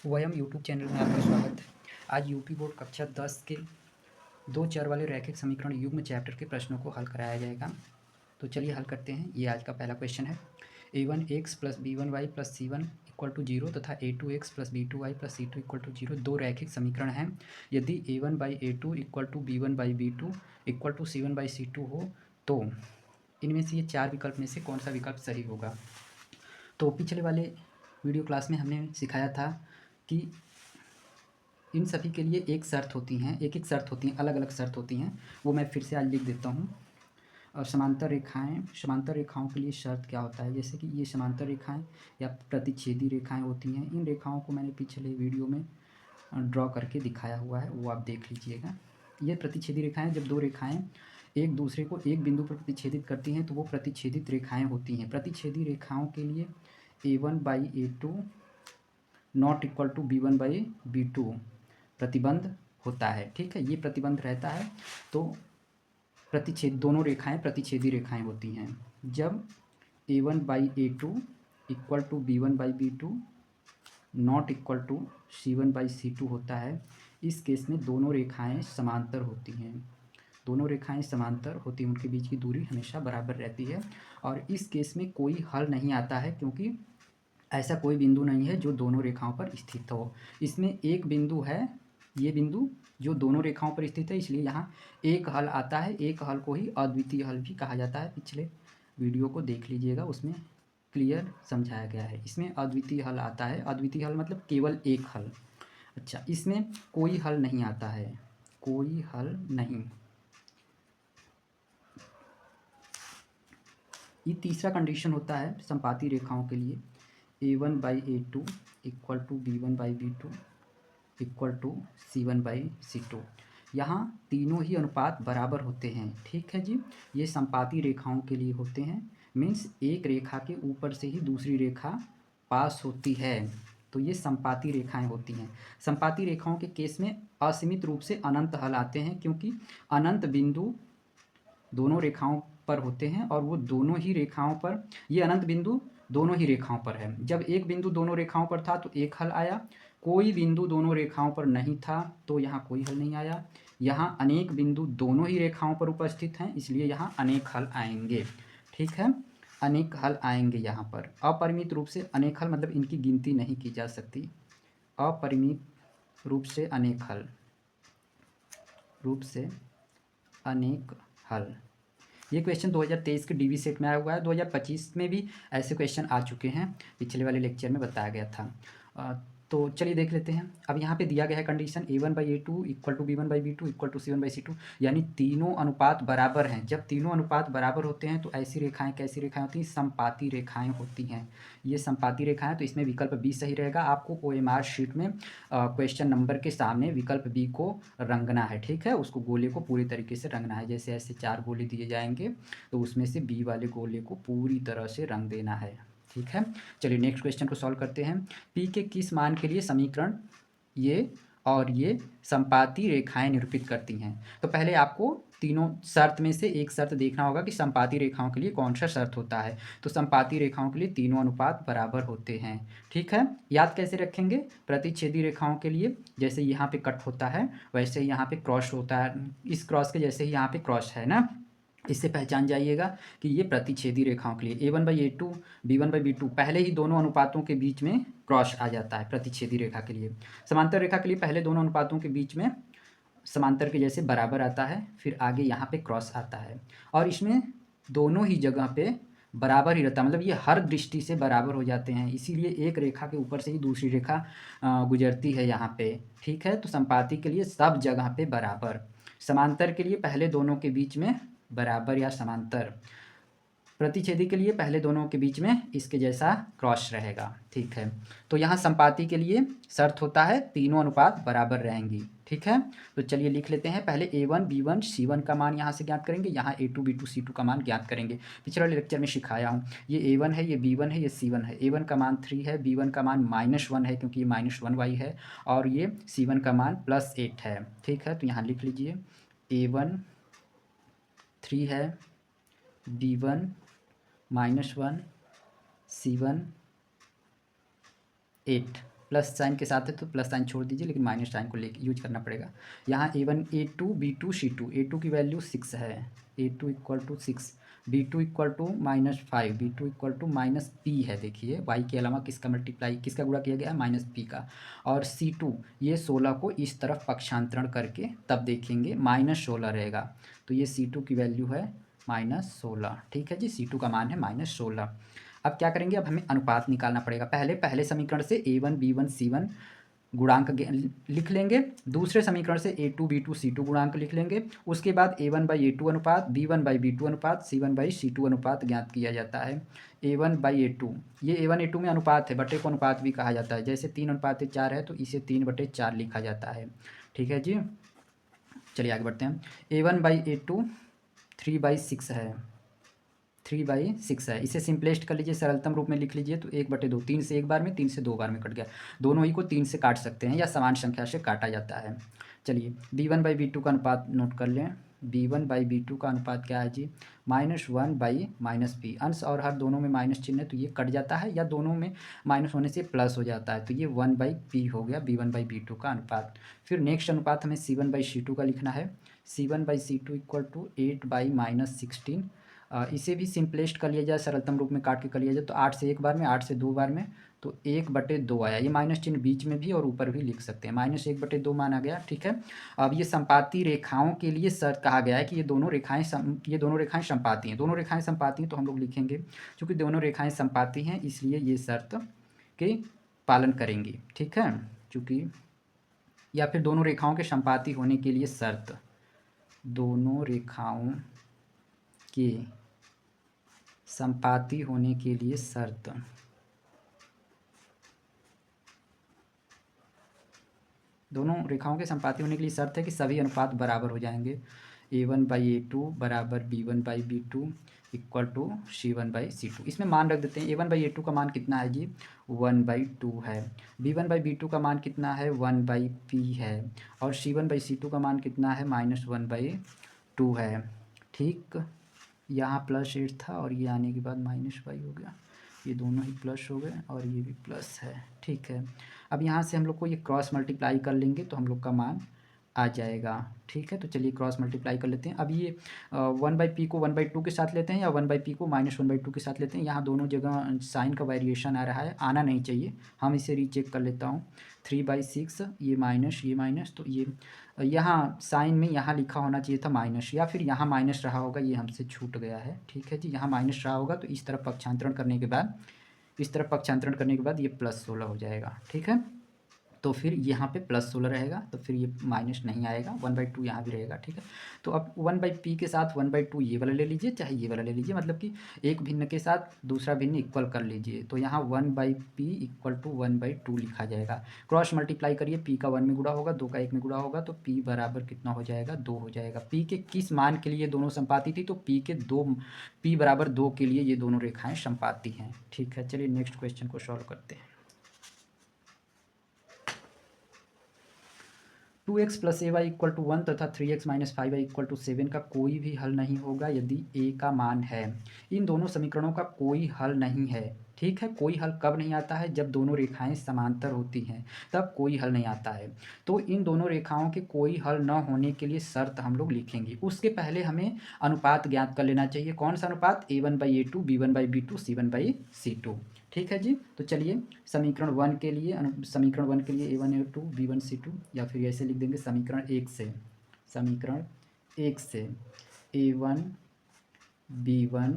वयम YouTube channel में आपका स्वागत है। आज यूपी बोर्ड कक्षा 10 के दो चर वाले रैखिक समीकरण युग्म चैप्टर के प्रश्नों को हल कराया जाएगा। तो चलिए हल करते हैं। ये आज का पहला क्वेश्चन है। a1x plus b1y plus c1 equal to 0 तथा a2x plus b2y plus c2 equal to 0 दो रैखिक समीकरण हैं। यदि a1 by a2 equal to b1 by b2 equal to c1 by c2 हो तो इनमें से ये चार विकल्प में से कौन सा विकल्प सही होगा। तो पिछले वाले वीडियो क्लास में हमने सिखाया था कि इन सभी के लिए एक शर्त होती हैं, एक एक शर्त होती हैं, अलग अलग शर्त होती हैं। वो मैं फिर से आज लिख देता हूँ। और समांतर रेखाओं के लिए शर्त क्या होता है, जैसे कि ये समांतर रेखाएं या प्रतिच्छेदी रेखाएं होती हैं। इन रेखाओं को मैंने पिछले वीडियो में ड्रॉ करके दिखाया हुआ है, वो आप देख लीजिएगा। ये प्रतिच्छेदी रेखाएं, जब दो रेखाएं एक दूसरे को एक बिंदु पर प्रतिच्छेदित करती हैं तो वो प्रतिच्छेदित रेखाएं होती हैं। प्रतिच्छेदी रेखाओं के लिए a1 by a2 not equal to b1 by b2 प्रतिबंध होता है। ठीक है, ये प्रतिबंध रहता है। तो दोनों रेखाएं प्रतिच्छेदी रेखाएं होती हैं। जब a1 by a2 equal to b1 by b2 not equal to c1 by c2 होता है, इस केस में दोनों रेखाएं समांतर होती हैं। दोनों रेखाएं समांतर होती हैं, उनके बीच की दूरी हमेशा बराबर रहती है। और इस केस में कोई हल नहीं आता है, क्योंकि ऐसा कोई बिंदु नहीं है जो दोनों रेखाओं पर स्थित हो। इसमें एक बिंदु है, ये बिंदु जो दोनों रेखाओं पर स्थित है, इसलिए यहाँ एक हल आता है। एक हल को ही अद्वितीय हल भी कहा जाता है। पिछले वीडियो को देख लीजिएगा, उसमें क्लियर समझाया गया है। इसमें अद्वितीय हल आता है। अद्वितीय हल मतलब केवल एक हल। अच्छा, इसमें कोई हल नहीं आता है, कोई हल नहीं। ये तीसरा कंडीशन होता है संपाती रेखाओं के लिए। a1 by a2 equal to b1 by b2 equal to c1 by c2। यहाँ तीनों ही अनुपात बराबर होते हैं। ठीक है जी, ये संपाती रेखाओं के लिए होते हैं। मीन्स एक रेखा के ऊपर से ही दूसरी रेखा पास होती है, तो ये संपाती रेखाएं होती हैं। संपाती रेखाओं के केस में असीमित रूप से अनंत हल आते हैं, क्योंकि अनंत बिंदु दोनों रेखाओं पर होते हैं और वो दोनों ही रेखाओं पर, ये अनंत बिंदु दोनों ही रेखाओं पर है। जब एक बिंदु दोनों रेखाओं पर था तो एक हल आया, कोई बिंदु दोनों रेखाओं पर नहीं था तो यहाँ कोई हल नहीं आया। यहाँ अनेक बिंदु दोनों ही रेखाओं पर उपस्थित हैं, इसलिए यहाँ अनेक हल आएंगे। ठीक है, अनेक हल आएंगे यहाँ पर। अपरिमित रूप से अनेक हल मतलब इनकी गिनती नहीं की जा सकती। अपरिमित रूप से अनेक हल, रूप से अनेक हल। ये क्वेश्चन 2023 के डीवी सेट में आया हुआ है। 2025 में भी ऐसे क्वेश्चन आ चुके हैं, पिछले वाले लेक्चर में बताया गया था। तो चलिए देख लेते हैं। अब यहाँ पे दिया गया है condition a1 by a2 equal to b1 by b2 equal to c1 by c2, यानी तीनों अनुपात बराबर हैं। जब तीनों अनुपात बराबर होते हैं तो ऐसी रेखाएं कैसी रेखाएं होती हैं, संपाती रेखाएं होती हैं। ये संपाती रेखाएं, तो इसमें विकल्प बी सही रहेगा। आपको OMR शीट में क्वेश्चन नंबर के सामने विकल्प बी को रंगना है। ठीक है, उसको गोले को पूरी तरीके से रंगना है। जैसे ऐसे चार गोले दिए जाएंगे तो उसमें से बी वाले गोले को पूरी तरह से रंग देना है। ठीक है, चलिए नेक्स्ट क्वेश्चन को सॉल्व करते हैं। पी के किस मान के लिए समीकरण ये और ये संपाती रेखाएं निरूपित करती हैं। तो पहले आपको तीनों शर्त में से एक शर्त देखना होगा कि संपाती रेखाओं के लिए कौन सा शर्त होता है। तो संपाती रेखाओं के लिए तीनों अनुपात बराबर होते हैं। ठीक है, याद कैसे रखेंगे, प्रतिच्छेदी रेखाओं के लिए जैसे यहाँ पे कट होता है वैसे ही यहाँ पे क्रॉस होता है। इस क्रॉस के जैसे ही यहाँ पे क्रॉस है ना, इससे पहचान जाइएगा कि ये प्रतिच्छेदी रेखाओं के लिए a1 by a2 b1 by b2 पहले ही दोनों अनुपातों के बीच में क्रॉस आ जाता है प्रतिच्छेदी रेखा के लिए। समांतर रेखा के लिए पहले दोनों अनुपातों के बीच में समांतर के जैसे बराबर आता है, फिर आगे यहाँ पे क्रॉस आता है। और इसमें दोनों ही जगह पे बराबर ही रहता है, मतलब ये हर दृष्टि से बराबर हो जाते हैं। इसीलिए एक रेखा के ऊपर से ही दूसरी रेखा गुजरती है यहाँ पे। ठीक है, तो संपाती के लिए सब जगह पे बराबर। समांतर के लिए पहले दोनों के बीच में बराबर या समांतर। प्रतिच्छेदी के लिए पहले दोनों के बीच में इसके जैसा क्रॉस रहेगा। ठीक है, तो यहाँ संपाती के लिए शर्त होता है तीनों अनुपात बराबर रहेंगी। ठीक है, तो चलिए लिख लेते हैं। पहले a1 b1 c1 का मान यहाँ से ज्ञात करेंगे, यहाँ a2 b2 c2 का मान ज्ञात करेंगे। पिछले वाले लेक्चर में सिखाया हूँ। ये a1 है, ये b1 है, ये c1 है। a1 का मान 3 है, b1 का मान -1 है क्योंकि ये -1y है, और ये c1 का मान +8 है। ठीक है, तो यहाँ लिख लीजिए a1 3 है, b1 -1, c1 8। प्लस साइन के साथ है तो प्लस साइन छोड़ दीजिए, लेकिन माइनस साइन को लेके यूज करना पड़ेगा। यहाँ A1 A2 B2 C2, A2 की वैल्यू 6 है, A2 equal to 6, B2 equal to -5, B2 equal to minus p है। देखिए y के अलावा किसका मल्टीप्लाई, किसका गुणा किया गया है, -p का। और C2 ये 16 को इस तरफ पक्षांतरण करके तब देखेंगे -16 रहेगा, तो ये C2 की वैल्यू है -16। ठीक है जी, C2 का मान है -16। अब क्या करेंगे, अब हमें अनुपात निकालना पड़ेगा। पहले समीकरण से A1 B1 C1 गुणांक लिख लेंगे, दूसरे समीकरण से A2 B2 C2 गुणांक लिख लेंगे। उसके बाद A1/A2 अनुपात, B1/B2 अनुपात, C1/C2 अनुपात ज्ञात किया जाता है। A1/A2, ये A1 A2 में अनुपात है, बटे को अनुपात भी कहा जाता है। जैसे 3:4 है तो इसे 3/4 लिखा जाता है। ठीक है जी, चलिए आगे बढ़ते हैं। A1/A2 3/6 है, 3/6 है। इसे सिंपलेस्ट कर लीजिए, सरलतम रूप में लिख लीजिए तो 1/2, 3 से एक बार में, 3 से दो बार में कट गया। दोनों ही को 3 से काट सकते हैं या समान संख्या से काटा जाता है। चलिए B1/B2 का अनुपात नोट कर लें। B1/B2 का अनुपात क्या है जी, -1/-p। अंश और हर दोनों में माइनस चिन्ह है तो ये कट जाता है, या दोनों में माइनस होने से प्लस हो जाता है, तो ये 1/p हो गया B1/B2 का अनुपात। फिर नेक्स्ट अनुपात हमें C1/C2 का लिखना है। C1/C2 equal to 8/-16। इसे भी सिंपलेस्ट कर लिया जाए, सरलतम रूप में काट के कर लिया जाए तो 8 से एक बार में, 8 से दो बार में, तो 1/2 आया। ये माइनस चिन्ह बीच में भी और ऊपर भी लिख सकते हैं, -1/2 माना गया। ठीक है, अब ये संपाती रेखाओं के लिए शर्त कहा गया है कि ये दोनों रेखाएं संपाती हैं। दोनों रेखाएं संपाती हैं तो हम लोग लिखेंगे, क्योंकि दोनों रेखाएं संपाती हैं इसलिए ये शर्त के पालन करेंगी। ठीक है, चूँकि, या फिर दोनों रेखाओं के संपाती होने के लिए शर्त, दोनों रेखाओं के संपाती होने के लिए शर्त, दोनों रेखाओं के संपाती होने के लिए शर्त है कि सभी अनुपात बराबर हो जाएंगे। A1/A2 बराबर B1/B2 इक्वल टू C1/C2। इसमें मान रख देते हैं। A1/A2 का मान कितना है जी, 1/2 है। B1/B2 का मान कितना है, 1/p है। और C1/C2 का मान कितना है, -1/2 है। ठीक, यहाँ +8 था और ये आने के बाद -5 हो गया, ये दोनों ही प्लस हो गए और ये भी प्लस है। ठीक है, अब यहाँ से हम लोग को ये क्रॉस मल्टीप्लाई कर लेंगे तो हम लोग का मान आ जाएगा। ठीक है, तो चलिए क्रॉस मल्टीप्लाई कर लेते हैं। अब ये 1/p को 1/2 के साथ लेते हैं या 1/p को -1/2 के साथ लेते हैं। यहाँ दोनों जगह साइन का वेरिएशन आ रहा है, आना नहीं चाहिए, हम इसे रीचेक कर लेता हूँ। 3/6, ये माइनस, तो ये यहाँ साइन में यहाँ लिखा होना चाहिए था माइनस, या फिर यहाँ माइनस रहा होगा, ये हमसे छूट गया है। ठीक है जी, यहाँ माइनस रहा होगा तो इस तरफ पक्षांतरण करने के बाद, इस तरफ पक्षांतरण करने के बाद ये +16 हो जाएगा। ठीक है, तो फिर यहाँ पे +16 रहेगा, तो फिर ये माइनस नहीं आएगा, 1/2 यहाँ भी रहेगा। ठीक है, तो अब 1/p के साथ 1/2 ये वाला ले लीजिए, चाहे ये वाला ले लीजिए, मतलब कि एक भिन्न के साथ दूसरा भिन्न इक्वल कर लीजिए। तो यहाँ 1/p इक्वल टू 1/2 लिखा जाएगा। क्रॉस मल्टीप्लाई करिए, p का 1 में गुणा होगा, 2 का 1 में गुणा होगा, तो p बराबर कितना हो जाएगा, 2 हो जाएगा। p के किस मान के लिए दोनों संपाती थी, तो p बराबर 2 के लिए ये दोनों रेखाएँ संपाती हैं। ठीक है, चलिए नेक्स्ट क्वेश्चन को सॉल्व करते हैं। 2x + ay इक्वल टू 1 तथा 3x - 5y इक्वल टू 7 का कोई भी हल नहीं होगा यदि a का मान है। इन दोनों समीकरणों का कोई हल नहीं है। ठीक है, कोई हल कब नहीं आता है, जब दोनों रेखाएं समांतर होती हैं, तब कोई हल नहीं आता है। तो इन दोनों रेखाओं के कोई हल न होने के लिए शर्त हम लोग लिखेंगे। उसके पहले हमें अनुपात ज्ञात कर लेना चाहिए। कौन सा अनुपात, A1/A2 B1/B2 C1/C2। ठीक है जी, तो चलिए समीकरण 1 के लिए A1A2 B1C2, या फिर ऐसे लिख देंगे समीकरण 1 से A1 B1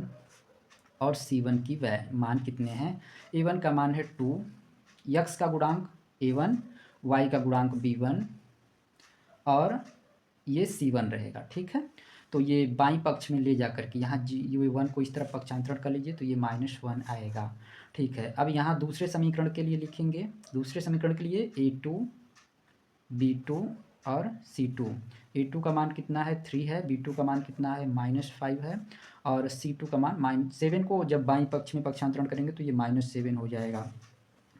और C1 की मान कितने हैं। A1 का मान है 2, x का गुणांक A1, y का गुणांक B1 और ये C1 रहेगा। ठीक है, तो ये बाईं पक्ष में ले जा करके यहाँ U1 को इस तरफ पक्षांतरण कर लीजिए तो ये -1 आएगा। ठीक है, अब यहाँ दूसरे समीकरण के लिए लिखेंगे। दूसरे समीकरण के लिए A2 B2 और C2। A2 का मान कितना है, 3 है, B2 का मान कितना है, -5 है, और C2 का मान -7 को जब बाईं पक्ष में पक्षांतरण करेंगे तो ये -7 हो जाएगा।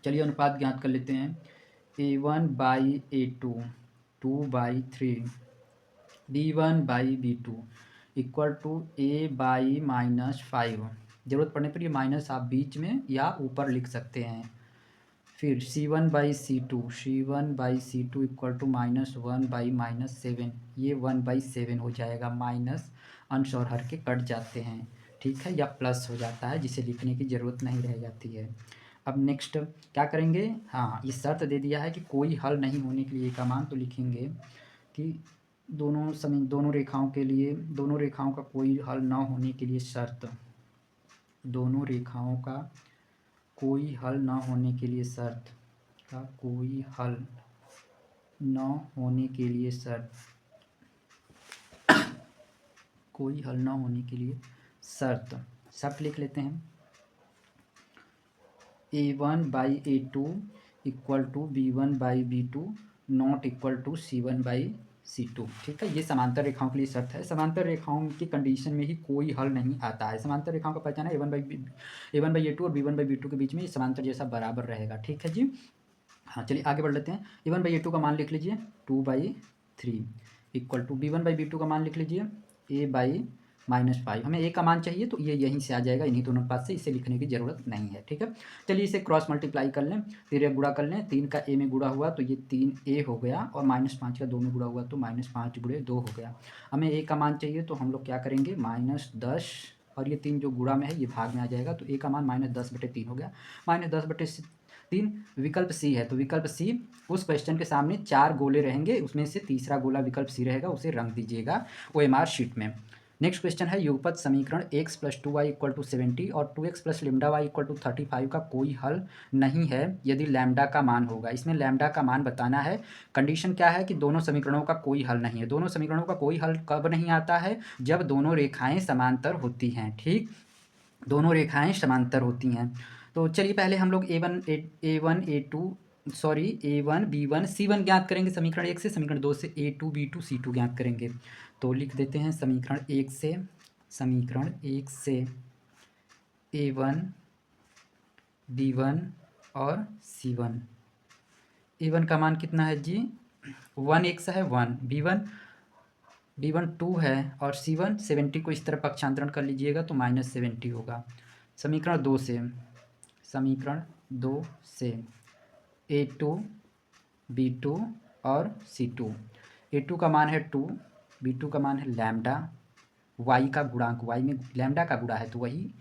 चलिए अनुपात ज्ञात कर लेते हैं। A1/A2 2/3, B1/B2 equal to A/-5। ज़रूरत पड़ने पर ये माइनस आप बीच में या ऊपर लिख सकते हैं। फिर C1/C2 इक्वल टू -1/-7, ये 1/7 हो जाएगा, माइनस अंश और हर के कट जाते हैं, ठीक है, या प्लस हो जाता है, जिसे लिखने की ज़रूरत नहीं रह जाती है। अब नेक्स्ट क्या करेंगे, हाँ ये शर्त दे दिया है कि कोई हल नहीं होने के लिए का मान, तो लिखेंगे कि दोनों रेखाओं के लिए, दोनों रेखाओं का कोई हल ना होने के लिए शर्त, दोनों रेखाओं का कोई हल ना होने के लिए शर्त का कोई हल न होने के लिए शर्त, कोई हल न होने के लिए शर्त लिख लेते हैं। A1/A2 equal to B1/B2 not equal to C1/C2, ठीक है, ये समांतर रेखाओं के लिए शर्त है। समांतर रेखाओं की कंडीशन में ही कोई हल नहीं आता है। समांतर रेखाओं का पहचान है A1/A2 और B1/B2 के बीच में समांतर जैसा बराबर रहेगा, ठीक है जी। हाँ चलिए आगे बढ़ लेते हैं। A1/A2 का मान लिख लीजिए 2/3 इक्वल टू B1/B2 का मान लिख लीजिए A/-5। हमें A का मान चाहिए तो ये यहीं से आ जाएगा, इन्हीं दोनों पास से, इसे लिखने की ज़रूरत नहीं है, ठीक है। चलिए इसे क्रॉस मल्टीप्लाई कर लें, 3 गुणा कर लें, 3 का A में गुणा हुआ तो ये 3A हो गया, और -5 का 2 में गुणा हुआ तो -5 × 2 हो गया। हमें A का मान चाहिए तो हम लोग क्या करेंगे, -10, और ये 3 जो गुणा में है ये भाग में आ जाएगा, तो A का मान -10/3 हो गया। -10/3 विकल्प सी है, तो विकल्प सी, उस क्वेश्चन के सामने 4 गोले रहेंगे, उसमें से तीसरा गोला विकल्प सी रहेगा, उसे रंग दीजिएगा OMR शीट में। नेक्स्ट क्वेश्चन है, युगपत समीकरण x + 2y = 70 और 2x + λy = 35 का कोई हल नहीं है यदि लैम्डा का मान होगा। इसमें लैम्डा का मान बताना है। कंडीशन क्या है कि दोनों समीकरणों का कोई हल नहीं है। दोनों समीकरणों का कोई हल कब नहीं आता है, जब दोनों रेखाएं समांतर होती हैं, ठीक, दोनों रेखाएं समांतर होती हैं। तो चलिए पहले हम लोग A1 B1 C1 ज्ञात करेंगे समीकरण 1 से, समीकरण 2 से A2 B2 C2 ज्ञात करेंगे। तो लिख देते हैं समीकरण 1 से A1 B1 और C1। A1 का मान कितना है जी, 1x है, 1, B1 2 है, और C1 70 को इस तरह पक्षांतरण कर लीजिएगा तो -70 होगा। समीकरण 2 से A2 B2 और C2। A2 का मान है 2, B2 का मान है लैम्डा, y का गुणांक, y में लैम्डा का गुणा है तो वही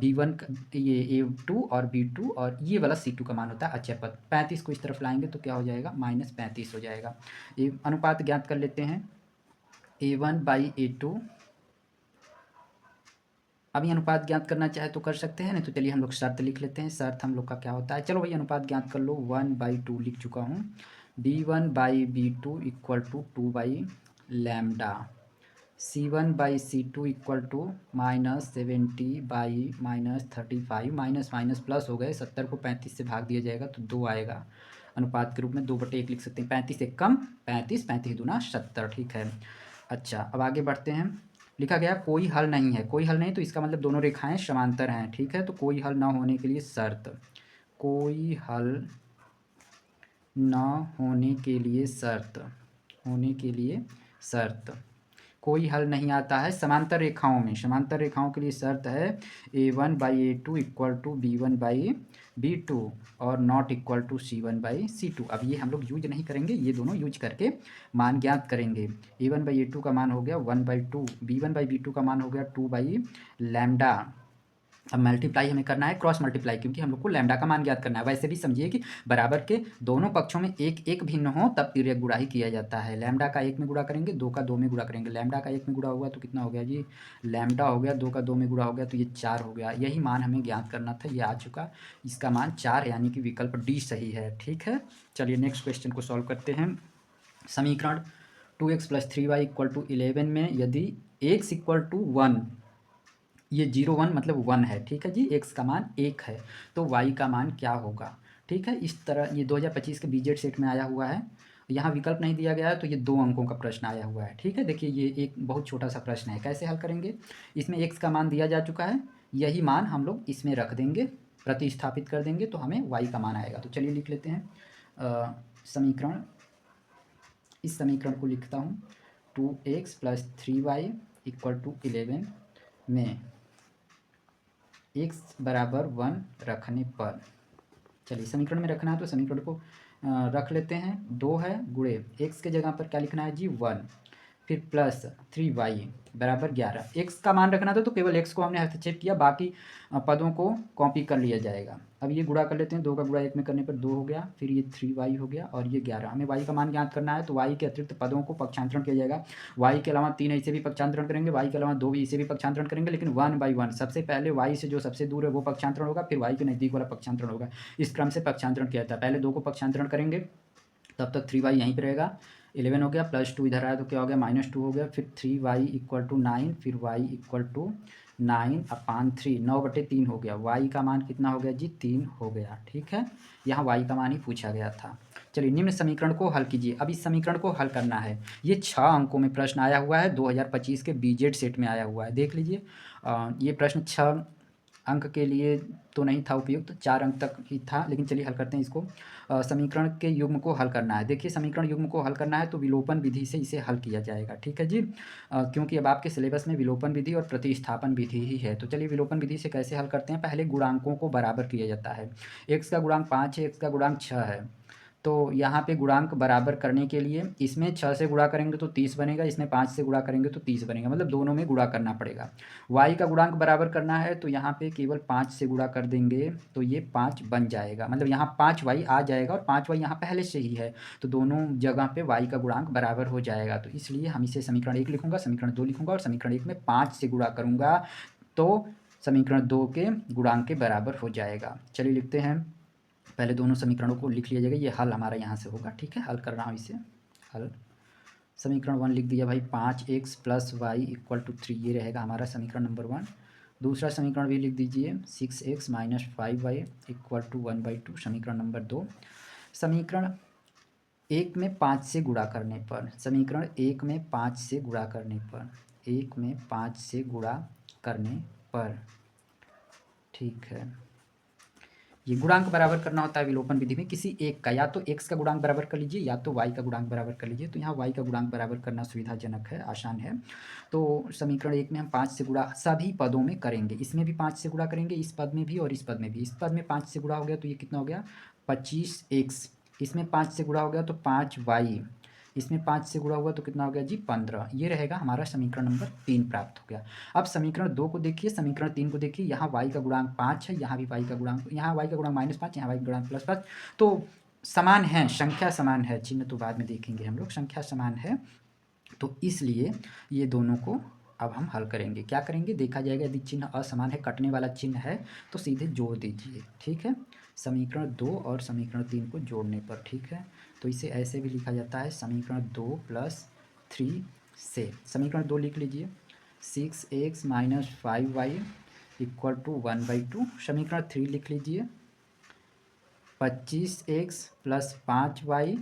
B1 ये A2 और B2, और ये वाला C2 का मान होता है अचर पद। 35 को इस तरफ लाएंगे तो क्या हो जाएगा, -35 हो जाएगा। ये अनुपात ज्ञात कर लेते हैं A1/A2। अभी अनुपात ज्ञात करना चाहे तो कर सकते हैं, नहीं तो चलिए हम लोग शर्त लिख लेते हैं। शर्त हम लोग का क्या होता है, चलो भाई अनुपात ज्ञात कर लो, 1/2 लिख चुका हूँ। B1/B2 equal to 2/λ, C1/C2 equal to -70/-35, minus minus plus हो गए, 70 को 35 से भाग दिया जाएगा तो 2 आएगा। अनुपात के रूप में 2/1 लिख सकते हैं, 35 से कम 35, 35 दूना 70, ठीक है। अच्छा अब आगे बढ़ते हैं। लिखा गया कोई हल नहीं है, कोई हल नहीं तो इसका मतलब दोनों रेखाएं समांतर हैं, ठीक है। तो कोई हल ना होने के लिए शर्त, कोई हल न होने के लिए शर्त, कोई हल नहीं आता है समांतर रेखाओं में। समांतर रेखाओं के लिए शर्त है A1/A2 इक्वल टू B1/B2 और नॉट इक्वल टू C1/C2। अब ये हम लोग यूज नहीं करेंगे, ये दोनों यूज करके मान ज्ञात करेंगे। A1/A2 का मान हो गया 1/2, B1/B2 का मान हो गया 2/λ। अब मल्टीप्लाई हमें करना है क्रॉस मल्टीप्लाई, क्योंकि हम लोग को लैम्डा का मान ज्ञात करना है। वैसे भी समझिए कि बराबर के दोनों पक्षों में एक एक भिन्न हो तब तिर्यक गुणा ही किया जाता है। लैम्डा का 1 में गुणा करेंगे, 2 का 2 में गुणा करेंगे। लैम्डा का 1 में गुणा हुआ तो कितना हो गया जी, लैम्डा हो गया, 2 का 2 में गुणा हो गया तो ये 4 हो गया। यही मान हमें ज्ञात करना था, ये आ चुका, इसका मान 4 यानी कि विकल्प डी सही है, ठीक है। चलिए नेक्स्ट क्वेश्चन को सॉल्व करते हैं। समीकरण 2x + 3y = 11 में यदि x = 1, ये 0 1 मतलब 1 है, ठीक है जी, x का मान 1 है तो y का मान क्या होगा, ठीक है। इस तरह ये 2025 के BZ सेट में आया हुआ है, यहाँ विकल्प नहीं दिया गया है तो ये 2 अंकों का प्रश्न आया हुआ है, ठीक है। देखिए ये एक बहुत छोटा सा प्रश्न है, कैसे हल करेंगे, इसमें x का मान दिया जा चुका है, यही मान हम लोग इसमें रख देंगे, प्रतिस्थापित कर देंगे तो हमें y का मान आएगा। तो चलिए लिख लेते हैं समीकरण, इस समीकरण को लिखता हूँ 2x + 3y = 11 में x = 1 रखने पर चलिए समीकरण में रखना है तो समीकरण को रख लेते हैं। 2 है गुणे एक्स के जगह पर क्या लिखना है जी 1, फिर प्लस 3y बराबर 11। एक्स का मान रखना था तो केवल एक्स को हमने हस्तक्षेप किया, बाकी पदों को कॉपी कर लिया जाएगा। अब ये गुणा कर लेते हैं, 2 का गुणा 1 में करने पर 2 हो गया, फिर ये 3y हो गया और ये 11। हमें y का मान ज्ञात करना है तो y के अतिरिक्त पदों को पक्षांतरण किया जाएगा। y के अलावा 3 ऐसे भी पक्षांतरण करेंगे, y के अलावा 2 भी इसे भी पक्षांतरण करेंगे, लेकिन 1 बाई 1 सबसे पहले y से जो सबसे दूर है वो पक्षांतरण होगा, फिर y के नज़दीक वाला पक्षांतरण होगा। इस क्रम से पक्षांतरण किया जाता है। पहले 2 को पक्षांतरण करेंगे, तब तक 3y यहीं पर रहेगा, 11 हो गया, प्लस 2 इधर आया तो क्या हो गया -2 हो गया, फिर 3y इक्वल टू 9, फिर y इक्वल टू 9/3, 9/3 हो गया। y का मान कितना हो गया जी 3 हो गया। ठीक है, यहाँ y का मान ही पूछा गया था। चलिए निम्न समीकरण को हल कीजिए। अब इस समीकरण को हल करना है। ये 6 अंकों में प्रश्न आया हुआ है, 2025 के बीजेड सेट में आया हुआ है। देख लीजिए, ये प्रश्न 6 अंक के लिए तो नहीं था उपयुक्त, 4 अंक तक ही था, लेकिन चलिए हल करते हैं इसको। समीकरण के युग्म को हल करना है। देखिए समीकरण युग्म को हल करना है तो विलोपन विधि से इसे हल किया जाएगा। ठीक है जी, क्योंकि अब आपके सिलेबस में विलोपन विधि और प्रतिस्थापन विधि ही है। तो चलिए विलोपन विधि से कैसे हल करते हैं। पहले गुणांकों को बराबर किया जाता है। एक्स का गुणांक 5 है, एक्स का गुणांक 6 है, तो यहाँ पे गुणांक बराबर करने के लिए इसमें 6 से गुणा करेंगे तो 30 बनेगा, इसमें 5 से गुणा करेंगे तो 30 बनेगा, मतलब दोनों में गुणा करना पड़ेगा। y का गुणांक बराबर करना है तो यहाँ पे केवल 5 से गुणा कर देंगे तो ये 5 बन जाएगा, मतलब यहाँ 5y आ जाएगा और 5y यहाँ पहले से ही है, तो दोनों जगह पे y का गुणांक बराबर हो जाएगा। तो इसलिए हम इसे समीकरण 1 लिखूंगा, समीकरण 2 लिखूंगा और समीकरण 1 में 5 से गुणा करूँगा तो समीकरण 2 के गुणांक के बराबर हो जाएगा। चलिए लिखते हैं, पहले दोनों समीकरणों को लिख लिया जाएगा। ये हल हमारा यहाँ से होगा। ठीक है, हल कर रहा हूँ इसे। हल समीकरण 1 लिख दिया भाई, 5x plus Y equal to 3, ये रहेगा हमारा समीकरण नंबर 1। दूसरा समीकरण भी लिख दीजिए, 6x minus 5y equal to 1/2, समीकरण नंबर 2। समीकरण 1 में 5 से गुणा करने पर, समीकरण 1 में 5 से गुणा करने पर, 1 में 5 से गुणा करने पर, ठीक है, ये गुणांक बराबर करना होता है विलोपन विधि में किसी एक का, या तो x का गुणांक बराबर कर लीजिए या तो y का गुणांक बराबर कर लीजिए। तो यहाँ y का गुणांक बराबर करना सुविधाजनक है, आसान है। तो समीकरण 1 में हम 5 से गुणा सभी पदों में करेंगे, इसमें भी 5 से गुणा करेंगे, इस पद में भी और इस पद में भी। इस पद में 5 से गुणा हो गया तो ये कितना हो गया 25x, इसमें 5 से गुणा हो गया तो 5y, इसमें 5 से गुणा हुआ तो कितना हो गया जी 15। ये रहेगा हमारा समीकरण नंबर 3 प्राप्त हो गया। अब समीकरण 2 को देखिए, समीकरण 3 को देखिए, यहाँ y का गुणांक 5 है, यहाँ भी y का गुणांक, यहाँ y का गुणांक -5, यहाँ y का गुणांक +5, तो समान है, संख्या समान है, चिन्ह तो बाद में देखेंगे हम लोग, संख्या समान है, तो इसलिए ये दोनों को अब हम हल करेंगे। क्या करेंगे देखा जाएगा, यदि चिन्ह असमान है, कटने वाला चिन्ह है तो सीधे जोड़ दीजिए। ठीक है, समीकरण 2 और समीकरण 3 को जोड़ने पर, ठीक है, तो इसे ऐसे भी लिखा जाता है, समीकरण 2 + 3 से, समीकरण 2 लिख लीजिए, 6x minus 5y equal to 1/2, समीकरण 3 लिख लीजिए, 25x प्लस 5y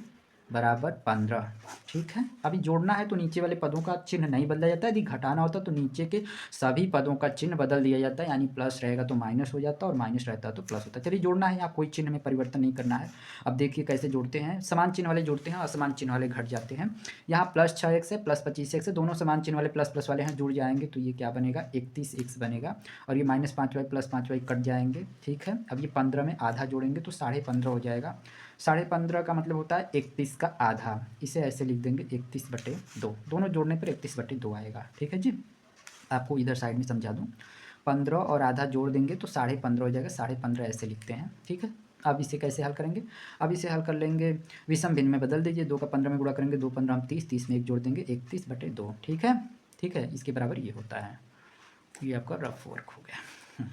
बराबर 15। ठीक है, अभी जोड़ना है तो नीचे वाले पदों का चिन्ह नहीं बदला जाता है, यदि घटाना होता तो नीचे के सभी पदों का चिन्ह बदल दिया जाता है, यानी प्लस रहेगा तो माइनस हो जाता और माइनस रहता तो प्लस होता। चलिए जोड़ना है, यहाँ कोई चिन्ह में परिवर्तन नहीं करना है। अब देखिए कैसे जोड़ते हैं, समान चिन्ह वाले जोड़ते हैं, असमान चिन्ह वाले घट जाते हैं। यहाँ +6x है, +25x है, दोनों समान चिन्ह वाले प्लस वाले हैं, जुड़ जाएंगे तो ये क्या बनेगा 31x बनेगा, और ये -5y + 5y कट जाएंगे। ठीक है, अब ये 15 में आधा जोड़ेंगे तो 15.5 हो जाएगा, 15.5 का मतलब होता है 31 का आधा, इसे ऐसे लिख देंगे 31/2, दोनों जोड़ने पर 31/2 आएगा। ठीक है जी, आपको इधर साइड में समझा दूँ, 15 और आधा जोड़ देंगे तो 15.5 हो जाएगा, 15.5 ऐसे लिखते हैं। ठीक है, अब इसे कैसे हल करेंगे, अब इसे हल कर लेंगे, विषम भिन्न में बदल दीजिए, 2 का 15 में गुणा करेंगे, 2 15 हम 30, 30 में 1 जोड़ देंगे, 31/2। ठीक है, ठीक है, इसके बराबर ये होता है। ये आपका रफ वर्क हो गया,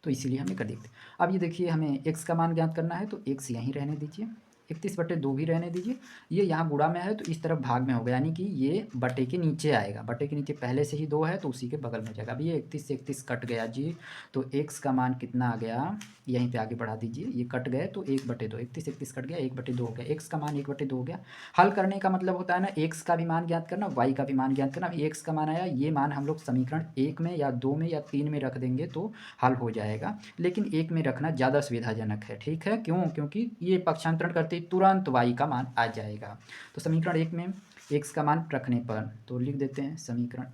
तो इसीलिए हमें कर देखते। अब ये देखिए, हमें x का मान ज्ञात करना है तो x यहीं रहने दीजिए, 31/2 भी रहने दीजिए, ये यहाँ गुणा में है तो इस तरफ भाग में होगा, यानी कि ये बटे के नीचे आएगा, बटे के नीचे पहले से ही 2 है तो उसी के बगल में हो जाएगा। अब ये 31 से 31 कट गया जी, तो x का मान कितना आ गया, यहीं पे आगे बढ़ा दीजिए, ये कट गए तो 1/2, 31 कट गया, 1/2 हो गया, x का मान 1/2 हो गया। हल करने का मतलब होता है ना, x का भी मान ज्ञात करना, y का भी मान ज्ञात करना। x का मान आया, ये मान हम लोग समीकरण 1 में या 2 में या 3 में रख देंगे तो हल हो जाएगा, लेकिन 1 में रखना ज़्यादा सुविधाजनक है। ठीक है, क्यों, क्योंकि ये पक्षांतरण करते ही तुरंत y का मान आ जाएगा। तो समीकरण 1 में x का मान रखने पर तो लिख देते हैं, समीकरण